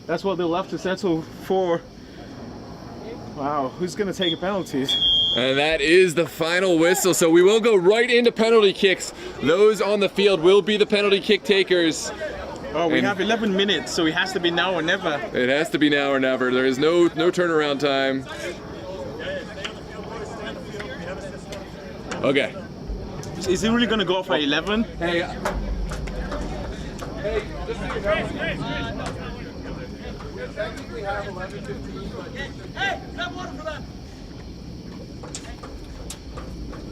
that's what they'll have to settle for. Wow, who's gonna take the penalties? And that is the final whistle. So we will go right into penalty kicks. Those on the field will be the penalty kick takers. Oh, we have 11 minutes, so it has to be now or never. It has to be now or never. There is no turnaround time. Okay. Is he really gonna go for 11? Hey, just so you know, we technically have 11:15. Hey, grab water for them.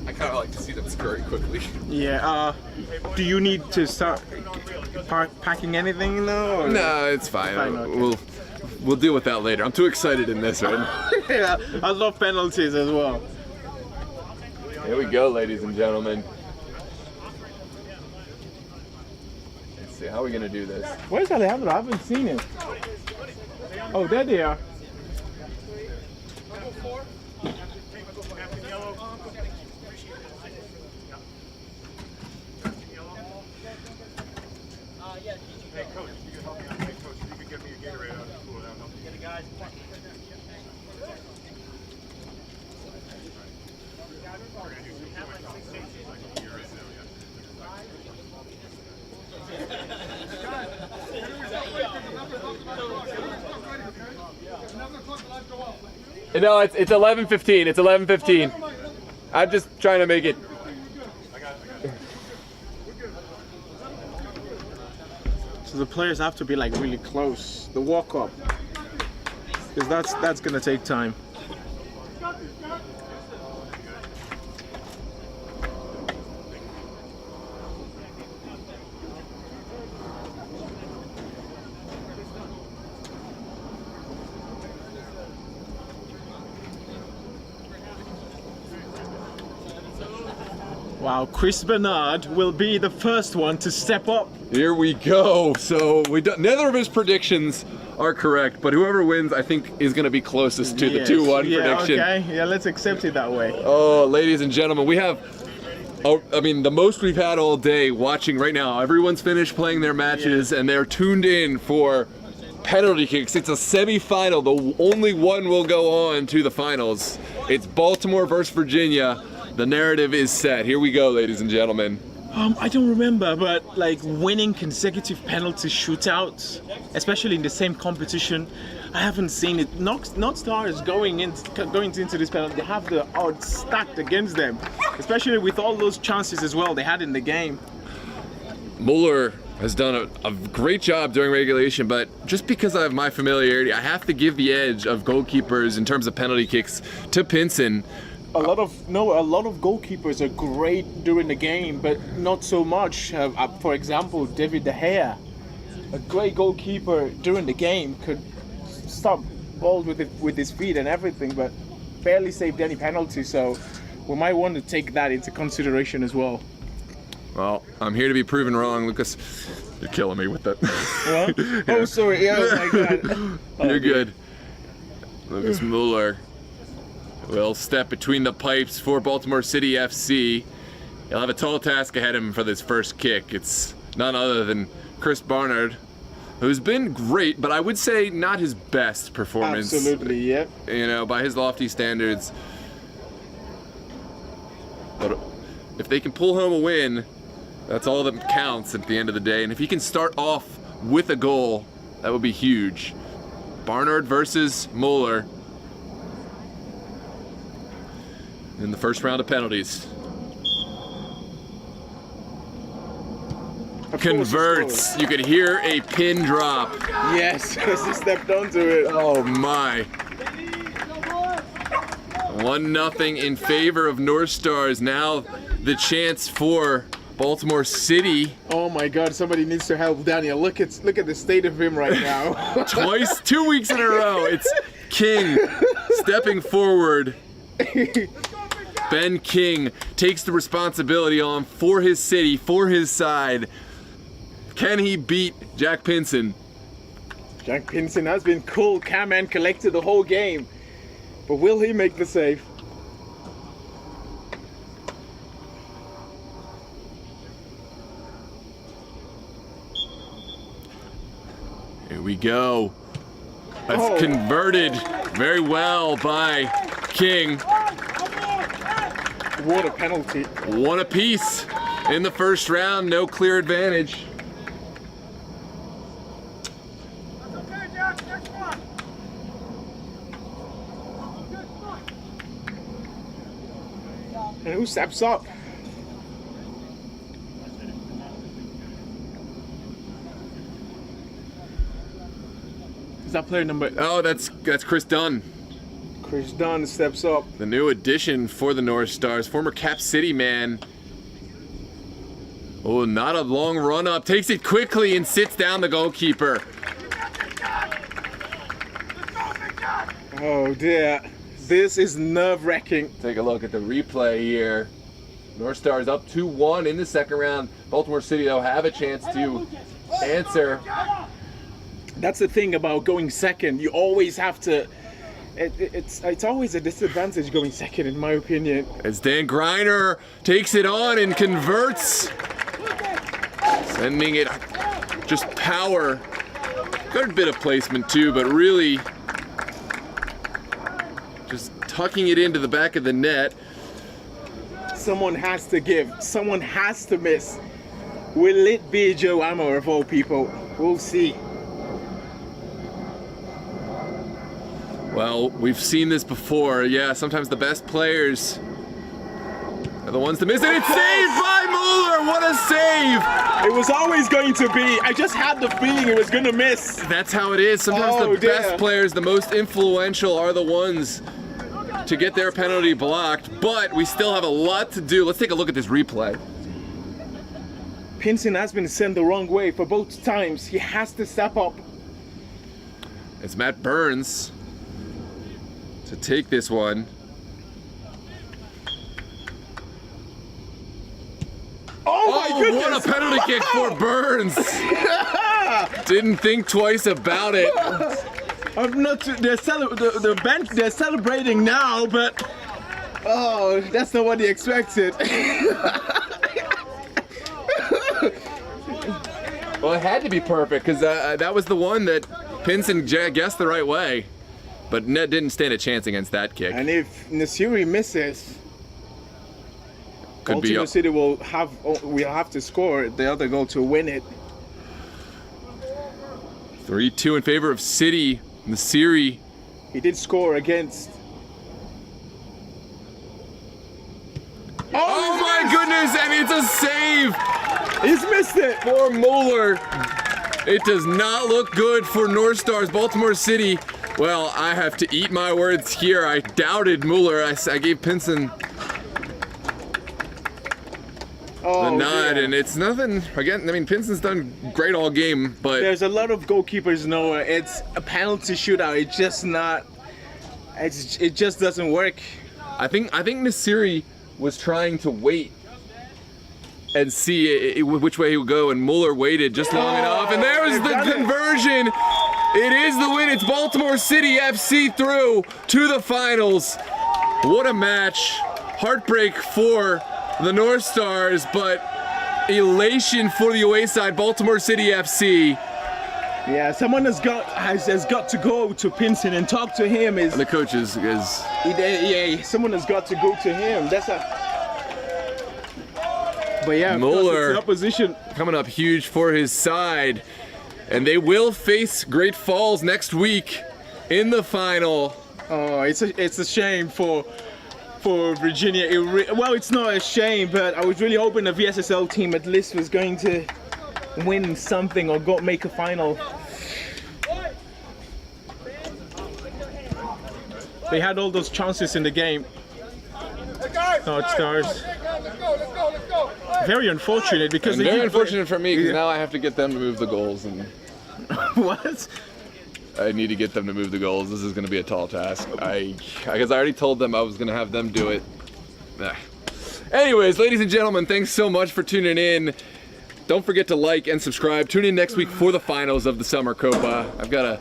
I kind of like to see them scurry quickly. Yeah, do you need to start packing anything now? Or? No, it's fine. Okay. We'll deal with that later. I'm too excited in this one. Yeah, I love penalties as well. Here we go, ladies and gentlemen. Let's see, how are we gonna do this? Where's Alejandro? I haven't seen him. Oh, there they are. Hey, coach, you can help me out. Hey, coach, if you could get me a Gatorade out of the pool, that'll help me. Guys, No, it's 11:15. It's 11:15. I'm just trying to make it. So the players have to be like really close. The walk up, because that's gonna take time. Wow, Chris Bernard will be the first one to step up. Here we go. So neither of his predictions are correct, but whoever wins, I think, is going to be closest to the 2-1 prediction. Okay, yeah, let's accept it that way. Oh, ladies and gentlemen, we have, the most we've had all day watching right now. Everyone's finished playing their matches, and they're tuned in for penalty kicks. It's a semifinal. The only one will go on to the finals. It's Baltimore versus Virginia. The narrative is set. Here we go, ladies and gentlemen. I don't remember, but like winning consecutive penalty shootouts, especially in the same competition, I haven't seen it. NorthStars going into this penalty, they have the odds stacked against them, especially with all those chances as well they had in the game. Mueller has done a great job during regulation, but just because I have my familiarity, I have to give the edge of goalkeepers in terms of penalty kicks to Pinson. A lot of goalkeepers are great during the game, but not so much. For example, David De Gea, a great goalkeeper during the game, could stop balls with his feet and everything, but barely saved any penalty. So we might want to take that into consideration as well. Well, I'm here to be proven wrong, Lucas. You're killing me with that. What? Oh, sorry. Yeah, oh my God. You're good. Lucas Mueller will step between the pipes for Baltimore City FC. He'll have a tall task ahead of him for this first kick. It's none other than Chris Barnard, who's been great, but I would say not his best performance. Absolutely, yeah. You know, by his lofty standards. But if they can pull home a win, that's all that counts at the end of the day. And if he can start off with a goal, that would be huge. Barnard versus Mueller in the first round of penalties. Converts. You could hear a pin drop. Yes, as he stepped onto it. Oh my. 1-0 in favor of NorthStars. Now the chance for Baltimore City. Oh my God! Somebody needs to help Daniel. Look at the state of him right now. Twice, 2 weeks in a row. It's King stepping forward. Ben King takes the responsibility on for his city, for his side. Can he beat Jack Pinson? Jack Pinson has been cool, calm and collected the whole game. But will he make the save? Here we go. That's converted very well by King. What a penalty. One apiece in the first round, no clear advantage. Okay, Jack, next one. And who steps up? Is that player number? Oh, that's Chris Dunn. Chris Dunn steps up. The new addition for the NorthStars, former Cap City man. Oh, not a long run up. Takes it quickly and sits down the goalkeeper. Oh dear. This is nerve-wracking. Take a look at the replay here. NorthStars up 2-1 in the second round. Baltimore City, though, have a chance to answer. That's the thing about going second. You always have to. It's always a disadvantage going second, in my opinion. As Dan Greiner takes it on and converts, sending it just power. Good bit of placement too, but really just tucking it into the back of the net. Someone has to give. Someone has to miss. Will it be Joe Amor of all people? We'll see. Well, we've seen this before. Yeah, sometimes the best players are the ones to miss it. It's saved by Mueller. What a save! It was always going to be. I just had the feeling it was going to miss. That's how it is. Sometimes the best players, the most influential, are the ones to get their penalty blocked. But we still have a lot to do. Let's take a look at this replay. Pinson has been sent the wrong way for both times. He has to step up. It's Matt Burns to take this one. Oh my goodness! What a penalty kick for Burns! Didn't think twice about it. I'm not. The bench. They're celebrating now, but oh, that's not what they expected. Well, it had to be perfect because that was the one that Pinson guessed the right way. But Ned didn't stand a chance against that kick. And if Nasiri misses, Could be Baltimore up. City will have to score the other goal to win it. 3-2 in favor of City. Nasiri. He did score against. Oh my goodness, and it's a save He's missed it. for Mueller. It does not look good for NorthStars. Baltimore City. Well, I have to eat my words here. I doubted Mueller. I gave Pinson Oh, the nod, yeah. and it's nothing. Again, I mean, Pinson's done great all game, but There's a lot of goalkeepers know it's a penalty shootout. It's just not. It just doesn't work. I think Nasiri was trying to wait and see which way he would go, and Mueller waited just long enough, and there was they've the done it. conversion. It is the win. It's Baltimore City FC through to the finals. What a match. Heartbreak for the NorthStars, but elation for the away side, Baltimore City FC. Yeah, someone has got to go to Pinson and talk to him. The coach is Yeah, someone has got to go to him. That's a. But yeah, of course, Mueller. it's the opposition. coming up huge for his side, and they will face Great Falls next week in the final. Oh, it's a shame for Virginia. Well, it's not a shame, but I was really hoping the VSSL team at least was going to win something or make a final. They had all those chances in the game. NorthStars. Very unfortunate because And they very did play- unfortunate for me because now I have to get them to move the goals, and What? I need to get them to move the goals. This is going to be a tall task. Because I already told them I was going to have them do it. Ah. Anyways, ladies and gentlemen, thanks so much for tuning in. Don't forget to like and subscribe. Tune in next week for the finals of the Summer Copa. I've got to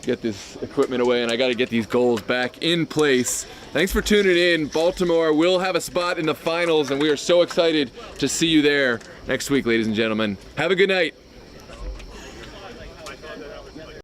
get this equipment away, and I got to get these goals back in place. Thanks for tuning in. Baltimore will have a spot in the finals, and we are so excited to see you there next week, ladies and gentlemen. Have a good night.